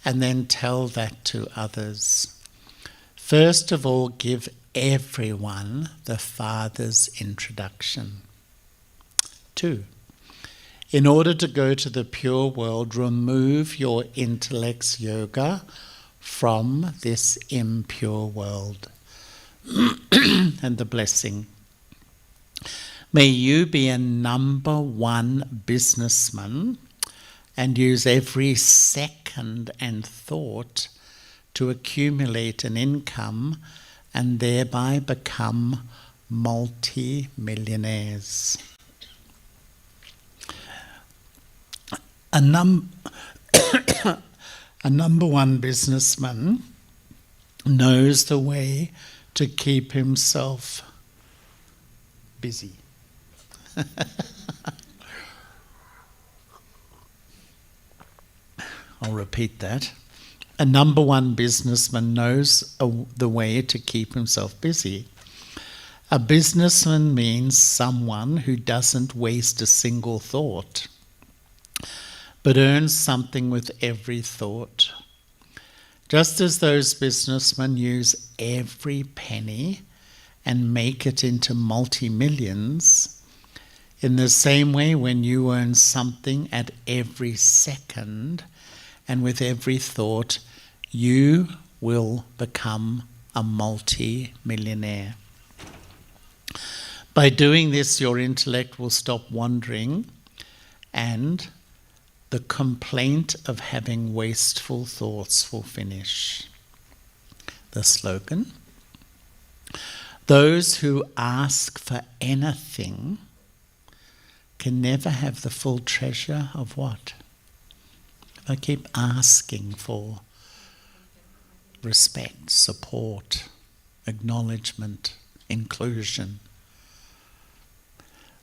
and then tell that to others. First of all, give everyone the Father's introduction. 2. In order to go to the pure world, remove your intellect's yoga from this impure world. And the blessing. May you be a number one businessman and use every second and thought to accumulate an income and thereby become multi-millionaires. A number one businessman knows the way to keep himself busy. I'll repeat that. A number one businessman knows the way to keep himself busy. A businessman means someone who doesn't waste a single thought, but earns something with every thought. Just as those businessmen use every penny and make it into multi-millions, in the same way when you earn something at every second and with every thought, you will become a multi-millionaire. By doing this, your intellect will stop wandering and the complaint of having wasteful thoughts will finish. The slogan: those who ask for anything can never have the full treasure of what? If I keep asking for respect, support, acknowledgement, inclusion,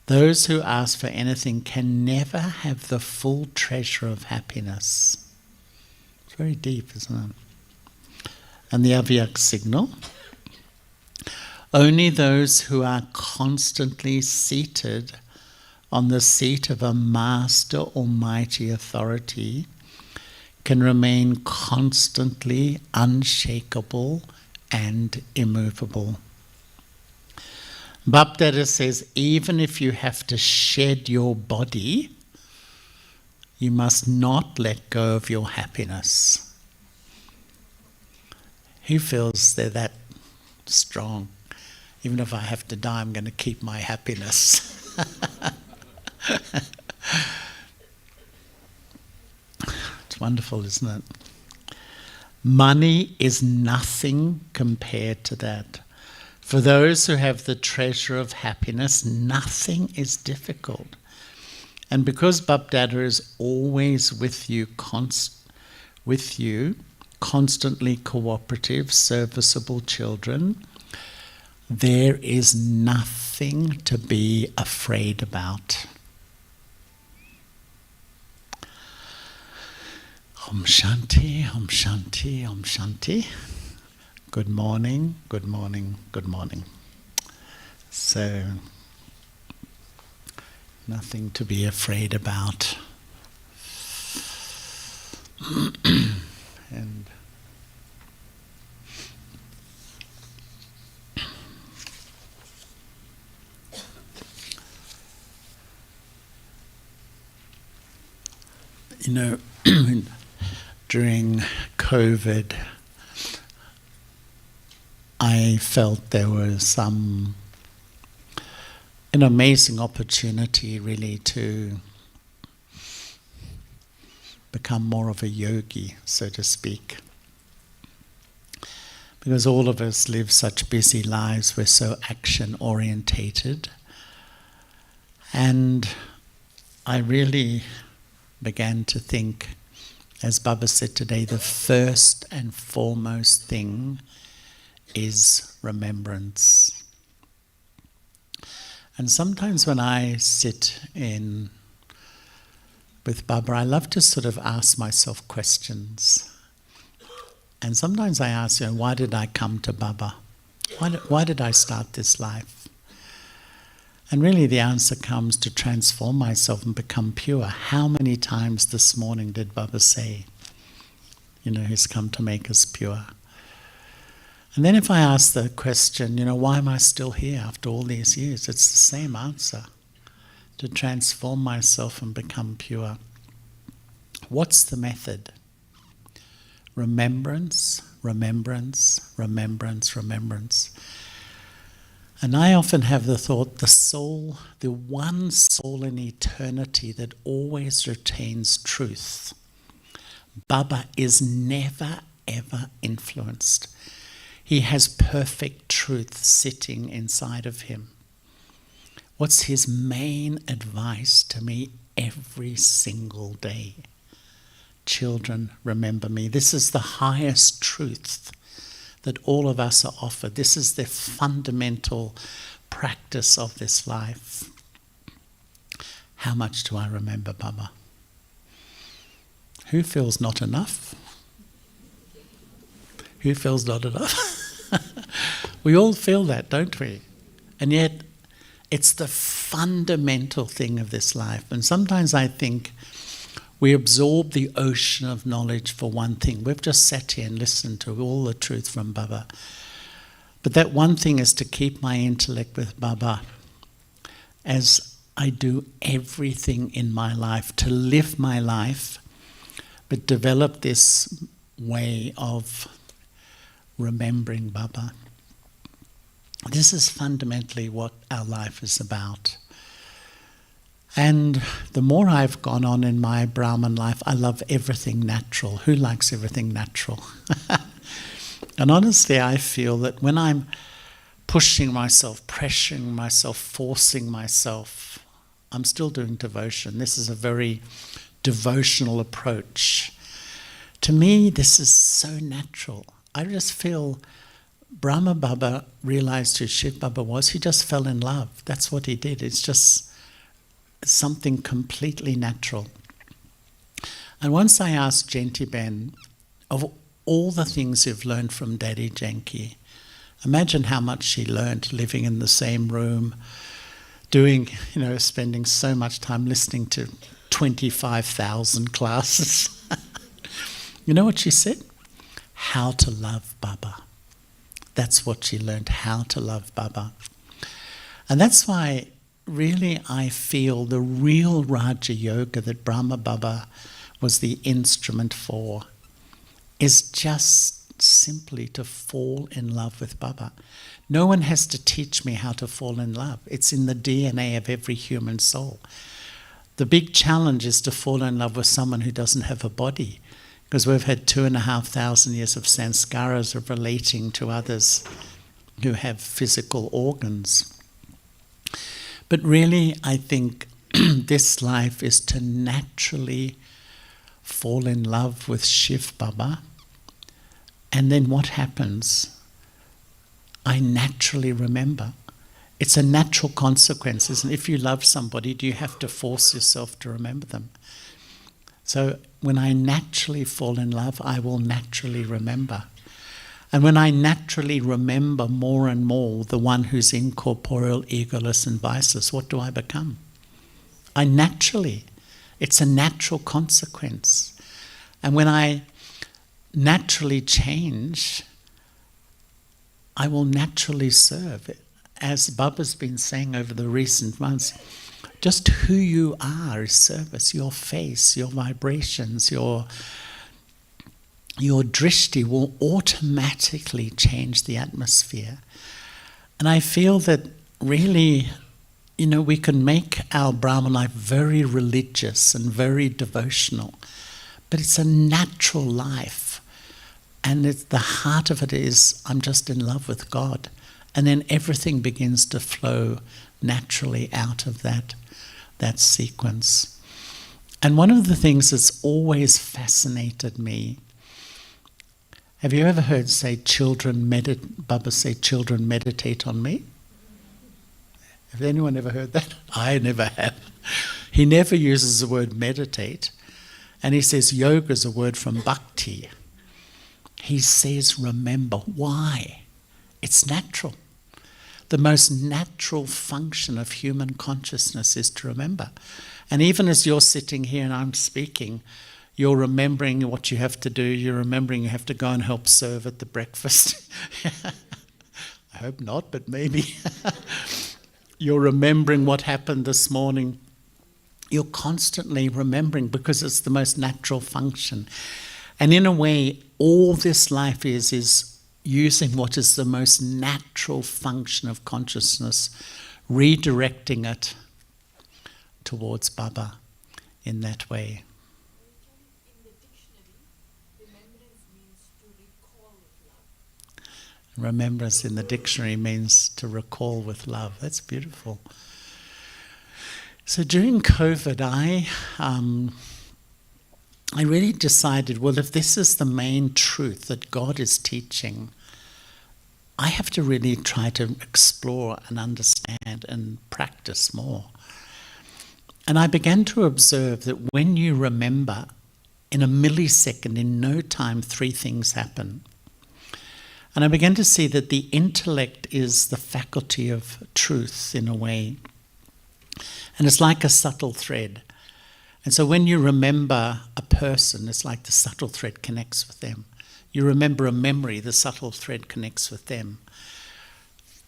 those who ask for anything can never have the full treasure of happiness. It's very deep, isn't it? And the Avyak signal: only those who are constantly seated on the seat of a master almighty authority can remain constantly unshakable and immovable. Bapdada says, even if you have to shed your body, you must not let go of your happiness. Who feels they're that strong? Even if I have to die, I'm going to keep my happiness. It's wonderful, isn't it? Money is nothing compared to that. For those who have the treasure of happiness, nothing is difficult. And because Bapdada is always with you, constantly cooperative, serviceable children, there is nothing to be afraid about. Om Shanti, Om Shanti, Om Shanti. Good morning, good morning, good morning. So, nothing to be afraid about. And you know, during COVID, I felt there was an amazing opportunity really to become more of a yogi, so to speak. Because all of us live such busy lives, we're so action orientated. And I really began to think, as Baba said today, the first and foremost thing is remembrance. And sometimes when I sit with Baba, I love to sort of ask myself questions. And sometimes I ask, why did I come to Baba? Why did I start this life? And really the answer comes to transform myself and become pure. How many times this morning did Baba say, he's come to make us pure? And then if I ask the question, why am I still here after all these years? It's the same answer. To transform myself and become pure. What's the method? Remembrance, remembrance, remembrance, remembrance. And I often have the thought, the soul, the one soul in eternity that always retains truth. Baba is never, ever influenced. He has perfect truth sitting inside of him. What's his main advice to me every single day? Children, remember me. This is the highest truth that all of us are offered. This is the fundamental practice of this life. How much do I remember Baba? Who feels not enough? Who feels not enough? We all feel that, don't we? And yet, it's the fundamental thing of this life. And sometimes I think we absorb the ocean of knowledge for one thing. We've just sat here and listened to all the truth from Baba. But that one thing is to keep my intellect with Baba as I do everything in my life, to live my life, but develop this way of remembering Baba. This is fundamentally what our life is about. And the more I've gone on in my Brahman life, I love everything natural. Who likes everything natural? And honestly, I feel that when I'm pushing myself, pressuring myself, forcing myself, I'm still doing devotion. This is a very devotional approach. To me, this is so natural. I just feel Brahma Baba realized who Shiv Baba was. He just fell in love. That's what he did. It's just something completely natural. And once I asked Jenti Ben, of all the things you've learned from Daddy Janki, imagine how much she learned living in the same room, doing, spending so much time listening to 25,000 classes. You know what she said? How to love Baba. That's what she learned, how to love Baba. And that's why really I feel the real Raja Yoga that Brahma Baba was the instrument for is just simply to fall in love with Baba. No one has to teach me how to fall in love. It's in the DNA of every human soul. The big challenge is to fall in love with someone who doesn't have a body, because we've had 2,500 years of sanskaras of relating to others who have physical organs. But really, I think this life is to naturally fall in love with Shiv Baba. And then what happens? I naturally remember. It's a natural consequence, isn't it? If you love somebody, do you have to force yourself to remember them? So when I naturally fall in love, I will naturally remember. And when I naturally remember more and more the one who's incorporeal, egoless and viceless, what do I become? I naturally, it's a natural consequence. And when I naturally change, I will naturally serve. As Baba's been saying over the recent months, just who you are is service. Your face, your vibrations, your drishti will automatically change the atmosphere. And I feel that really, we can make our Brahma life very religious and very devotional, but it's a natural life. And the heart of it is, I'm just in love with God. And then everything begins to flow naturally out of that sequence. And one of the things that's always fascinated me, have you ever heard Baba say, children meditate on me? Have anyone ever heard that? I never have. He never uses the word meditate. And he says yoga is a word from bhakti. He says remember. Why? It's natural. The most natural function of human consciousness is to remember. And even as you're sitting here and I'm speaking, you're remembering what you have to do. You're remembering you have to go and help serve at the breakfast. I hope not, but maybe. You're remembering what happened this morning. You're constantly remembering because it's the most natural function. And in a way, all this life is using what is the most natural function of consciousness, redirecting it towards Baba in that way. In the dictionary, remembrance means to recall with love. Remembrance in the dictionary means to recall with love. That's beautiful. So during COVID, I really decided, well, if this is the main truth that God is teaching, I have to really try to explore and understand and practice more. And I began to observe that when you remember, in a millisecond, in no time, 3 things happen. And I began to see that the intellect is the faculty of truth in a way. And it's like a subtle thread. And so when you remember a person, it's like the subtle thread connects with them. You remember a memory, the subtle thread connects with them.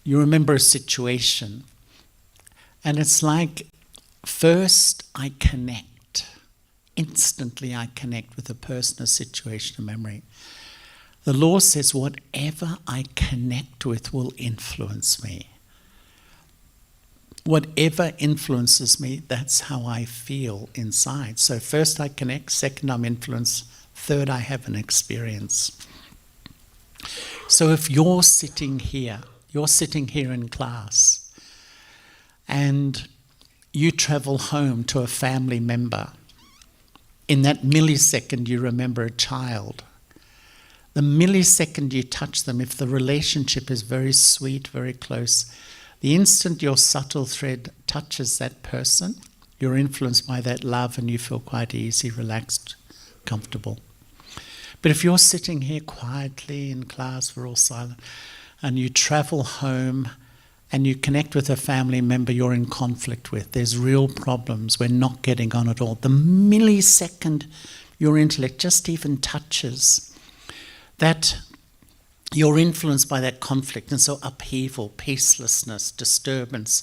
You remember a situation. And it's like, first I connect. Instantly I connect with a person, a situation, a memory. The law says whatever I connect with will influence me. Whatever influences me, that's how I feel inside. So first I connect, second I'm influenced, third I have an experience. So if you're sitting here in class, and you travel home to a family member, in that millisecond you remember a child. The millisecond you touch them, if the relationship is very sweet, very close, the instant your subtle thread touches that person, you're influenced by that love and you feel quite easy, relaxed, comfortable. But if you're sitting here quietly in class, we're all silent, and you travel home and you connect with a family member you're in conflict with, there's real problems, we're not getting on at all. The millisecond your intellect just even touches, that you're influenced by that conflict, and so upheaval, peacelessness, disturbance,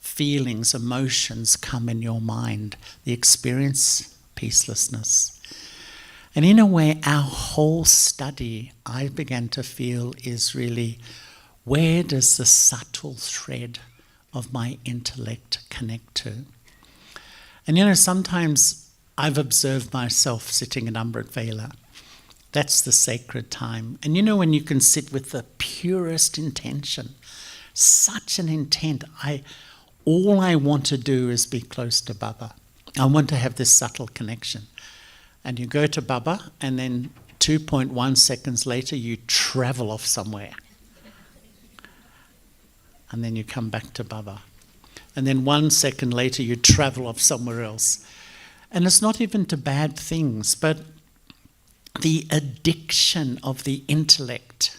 feelings, emotions come in your mind. The experience, peacelessness. And in a way, our whole study, I began to feel, is really, where does the subtle thread of my intellect connect to? And sometimes I've observed myself sitting in Amrit Vela. That's the sacred time. And when you can sit with the purest intention, such an intent, all I want to do is be close to Baba. I want to have this subtle connection. And you go to Baba, and then 2.1 seconds later, you travel off somewhere. And then you come back to Baba. And then 1 second later, you travel off somewhere else. And it's not even to bad things, but the addiction of the intellect.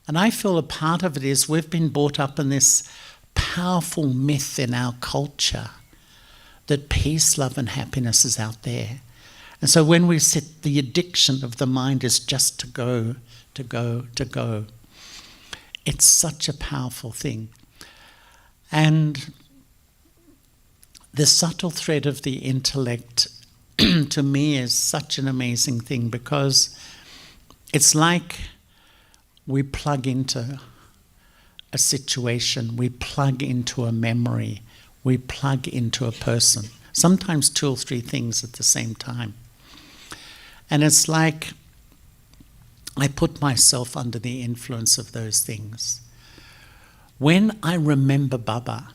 And I feel a part of it is we've been brought up in this powerful myth in our culture that peace, love, and happiness is out there. And so when we sit, the addiction of the mind is just to go, to go, to go. It's such a powerful thing. And the subtle thread of the intellect, to me, is such an amazing thing, because it's like we plug into a situation, we plug into a memory, we plug into a person, sometimes 2 or 3 things at the same time. And it's like I put myself under the influence of those things. When I remember Baba,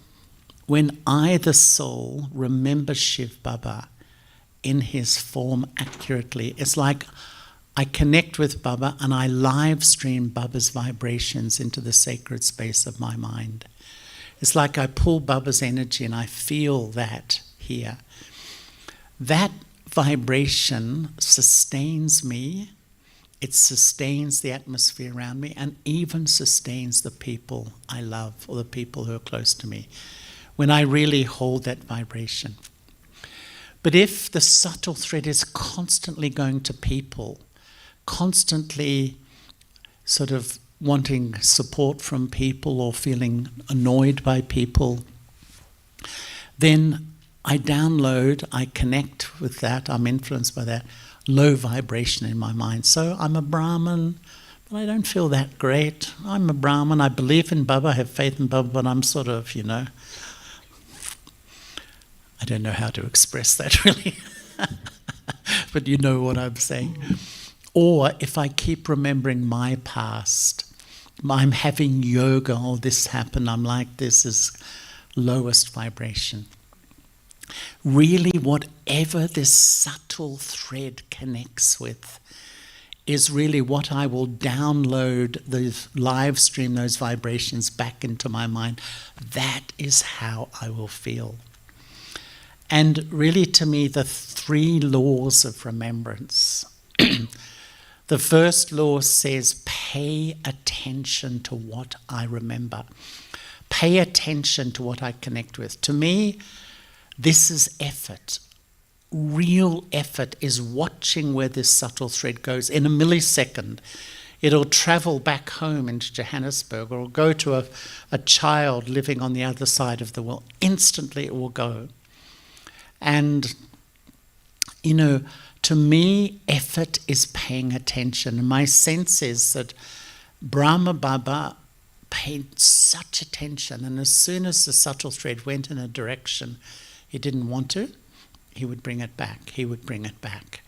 when I, the soul, remember Shiv Baba in his form accurately, it's like I connect with Baba and I live stream Baba's vibrations into the sacred space of my mind. It's like I pull Baba's energy and I feel that here. That vibration sustains me, it sustains the atmosphere around me, and even sustains the people I love or the people who are close to me, when I really hold that vibration. But if the subtle thread is constantly going to people, constantly sort of wanting support from people or feeling annoyed by people, then I download, I connect with that, I'm influenced by that low vibration in my mind. So I'm a Brahmin, but I don't feel that great. I'm a Brahmin, I believe in Baba, I have faith in Baba, but I'm sort of, I don't know how to express that really. But you know what I'm saying. Or if I keep remembering my past, I'm having yoga, or this happened, I'm like, this is lowest vibration. Really, whatever this subtle thread connects with is really what I will download, live stream those vibrations back into my mind. That is how I will feel. And really, to me, the 3 laws of remembrance. The first law says, pay attention to what I remember. Pay attention to what I connect with. To me, this is effort. Real effort is watching where this subtle thread goes. In a millisecond, it'll travel back home into Johannesburg, or go to a child living on the other side of the world. Instantly it will go. And, to me, effort is paying attention. And my sense is that Brahma Baba paid such attention, and as soon as the subtle thread went in a direction he didn't want to, he would bring it back. He would bring it back.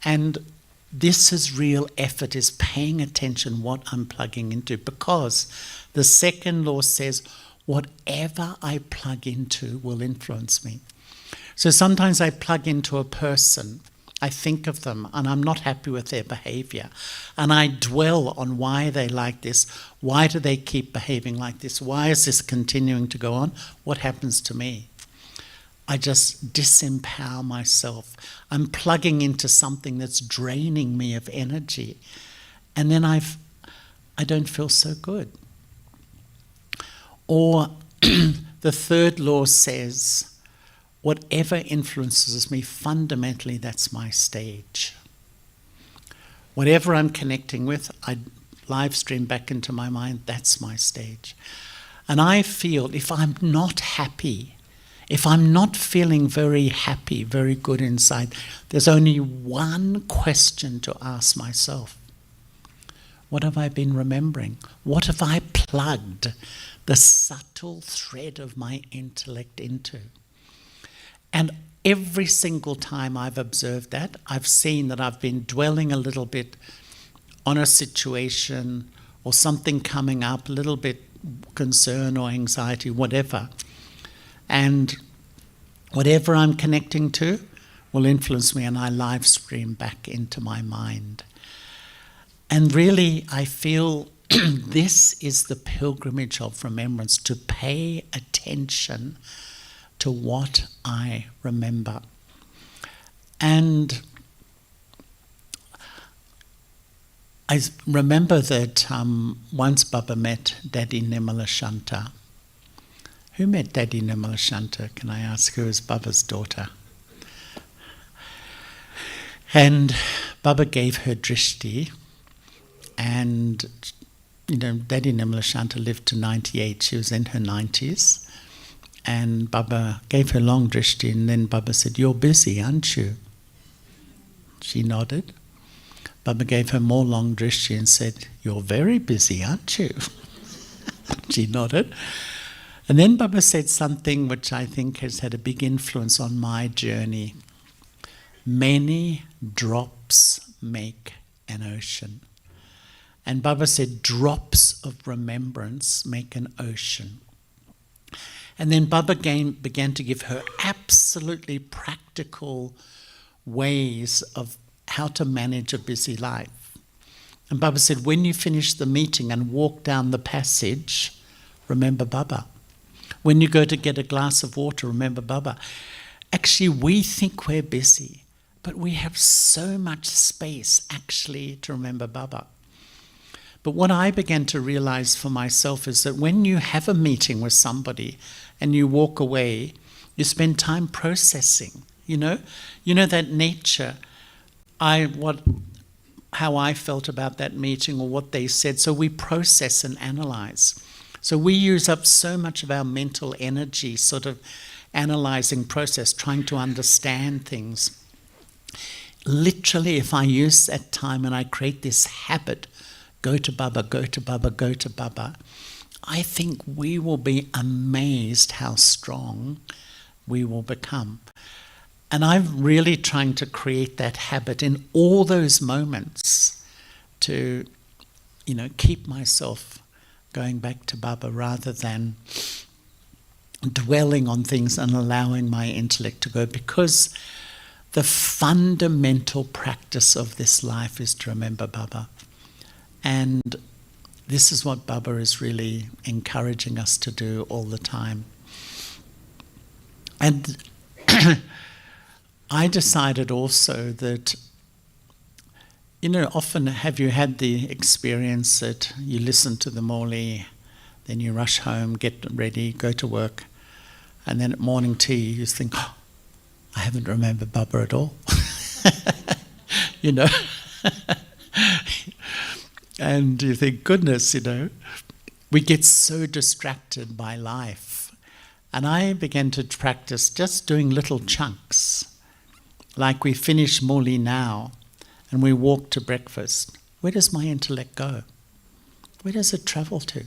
And this is real effort, is paying attention what I'm plugging into, because the second law says whatever I plug into will influence me. So sometimes I plug into a person, I think of them, and I'm not happy with their behavior. And I dwell on why they like this. Why do they keep behaving like this? Why is this continuing to go on? What happens to me? I just disempower myself. I'm plugging into something that's draining me of energy. And then I don't feel so good. Or the third law says, whatever influences me, fundamentally that's my stage. Whatever I'm connecting with, I live stream back into my mind, that's my stage. And I feel if I'm not happy, if I'm not feeling very happy, very good inside, there's only one question to ask myself. What have I been remembering? What have I plugged the subtle thread of my intellect into? And every single time I've observed that, I've seen that I've been dwelling a little bit on a situation or something coming up, a little bit concern or anxiety, whatever. And whatever I'm connecting to will influence me, and I live stream back into my mind. And really, I feel this is the pilgrimage of remembrance, to pay attention to what I remember. And I remember that once Baba met Daddy Nirmala Shanta. Who met Daddy Nirmala Shanta? Can I ask? Who is Baba's daughter? And Baba gave her drishti, and Daddy Nirmala Shanta lived to 98. She was in her 90s. And Baba gave her long drishti, and then Baba said, "You're busy, aren't you?" She nodded. Baba gave her more long drishti and said, "You're very busy, aren't you?" She nodded. And then Baba said something which I think has had a big influence on my journey. Many drops make an ocean. And Baba said, drops of remembrance make an ocean. And then Baba began to give her absolutely practical ways of how to manage a busy life. And Baba said, when you finish the meeting and walk down the passage, remember Baba. When you go to get a glass of water, remember Baba. Actually, we think we're busy, but we have so much space actually to remember Baba. But what I began to realize for myself is that when you have a meeting with somebody and you walk away, you spend time processing, you know that nature, how I felt about that meeting or what they said. So we process and analyze. So we use up so much of our mental energy sort of analyzing process, trying to understand things. Literally, if I use that time and I create this habit, go to Baba, go to Baba, go to Baba, I think we will be amazed how strong we will become. And I'm really trying to create that habit in all those moments to, keep myself going back to Baba rather than dwelling on things and allowing my intellect to go, because the fundamental practice of this life is to remember Baba. And this is what Baba is really encouraging us to do all the time. And I decided also that, often have you had the experience that you listen to the Murli, then you rush home, get ready, go to work, and then at morning tea you think, I haven't remembered Baba at all. And you think, goodness, we get so distracted by life. And I began to practice just doing little chunks. Like we finish Murli now and we walk to breakfast. Where does my intellect go? Where does it travel to?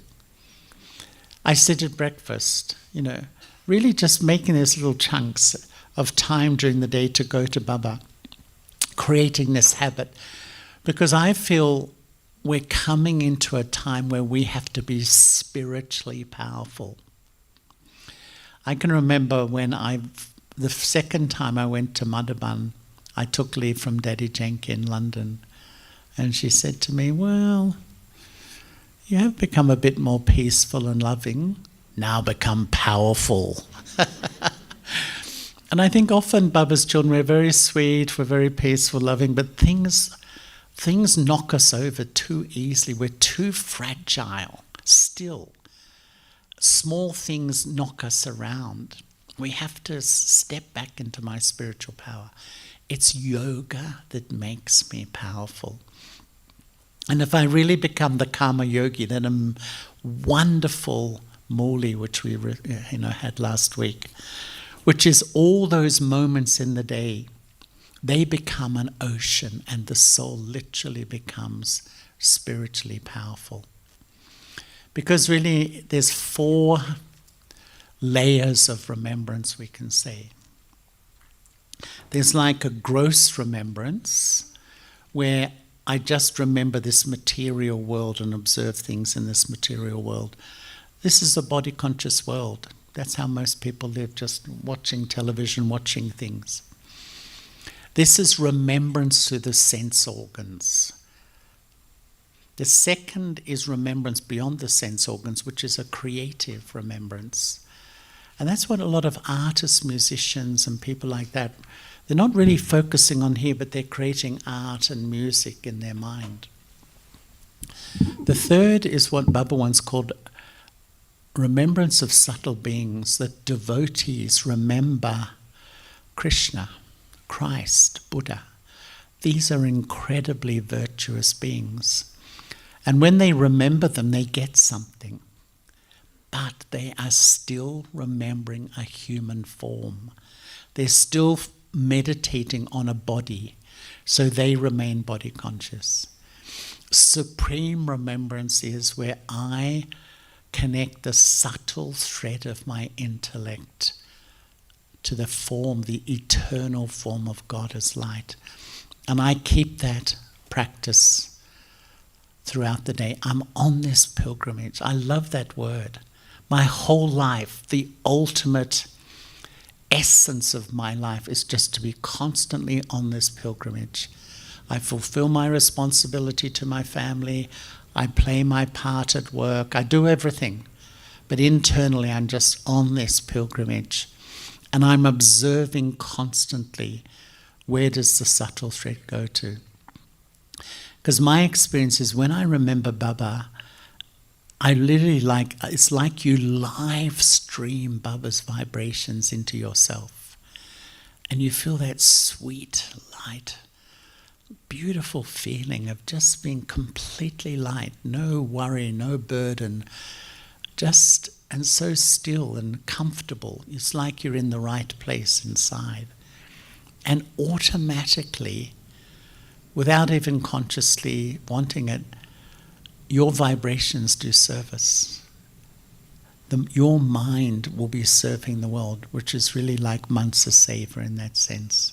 I sit at breakfast, really just making these little chunks of time during the day to go to Baba, creating this habit. Because I feel we're coming into a time where we have to be spiritually powerful. I can remember when the second time I went to Madhaban, I took leave from Daddy Jenki in London, and she said to me, well, you have become a bit more peaceful and loving, now become powerful. And I think often Baba's children, we're very sweet, we're very peaceful, loving, but things knock us over too easily. We're too fragile still. Small things knock us around. We have to step back into my spiritual power. It's yoga that makes me powerful. And if I really become the karma yogi, then a wonderful Murli, which we had last week, which is all those moments in the day, they become an ocean, and the soul literally becomes spiritually powerful. Because really, there's 4 layers of remembrance, we can say. There's like a gross remembrance, where I just remember this material world and observe things in this material world. This is a body-conscious world. That's how most people live, just watching television, watching things. This is remembrance through the sense organs. The second is remembrance beyond the sense organs, which is a creative remembrance. And that's what a lot of artists, musicians, and people like that, they're not really focusing on here, but they're creating art and music in their mind. The third is what Baba once called remembrance of subtle beings, that devotees remember Krishna, Christ, Buddha. These are incredibly virtuous beings. And when they remember them, they get something. But they are still remembering a human form. They're still meditating on a body, so they remain body conscious. Supreme remembrance is where I connect the subtle thread of my intellect to the form, the eternal form of God as light. And I keep that practice throughout the day. I'm on this pilgrimage. I love that word. My whole life, the ultimate essence of my life is just to be constantly on this pilgrimage. I fulfill my responsibility to my family. I play my part at work. I do everything. But internally, I'm just on this pilgrimage. And I'm observing constantly, where does the subtle thread go to? Because my experience is when I remember Baba, I literally it's like you live stream Baba's vibrations into yourself. And you feel that sweet light, beautiful feeling of just being completely light, no worry, no burden, and so still and comfortable. It's like you're in the right place inside. And automatically, without even consciously wanting it, your vibrations do service. Your mind will be serving the world, which is really like Mansa Seva in that sense.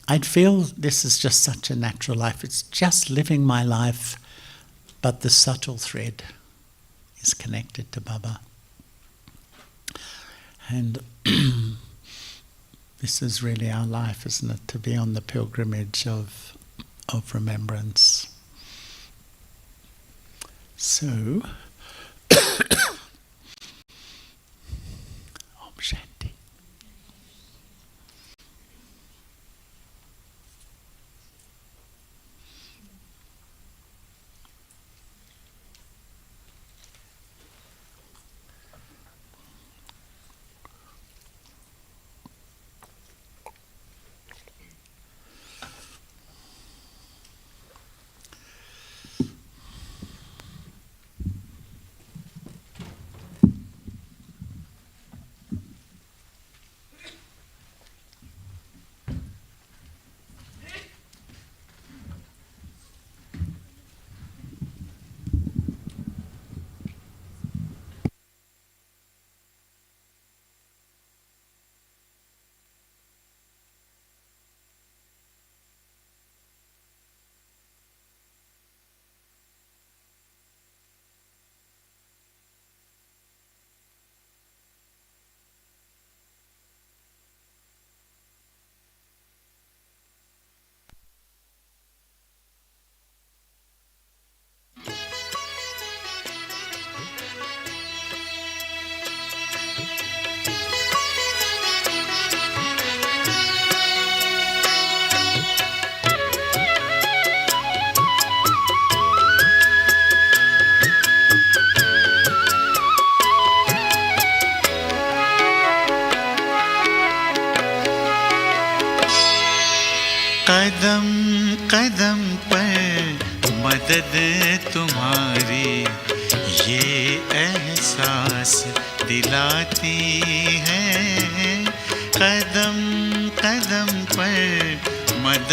I'd feel this is just such a natural life. It's just living my life, but the subtle thread is connected to Baba. And this is really our life, isn't it? To be on the pilgrimage of remembrance. So, Om Shanti. कदम कदम पर मदद तुम्हारी ये एहसास दिलाती है। कदम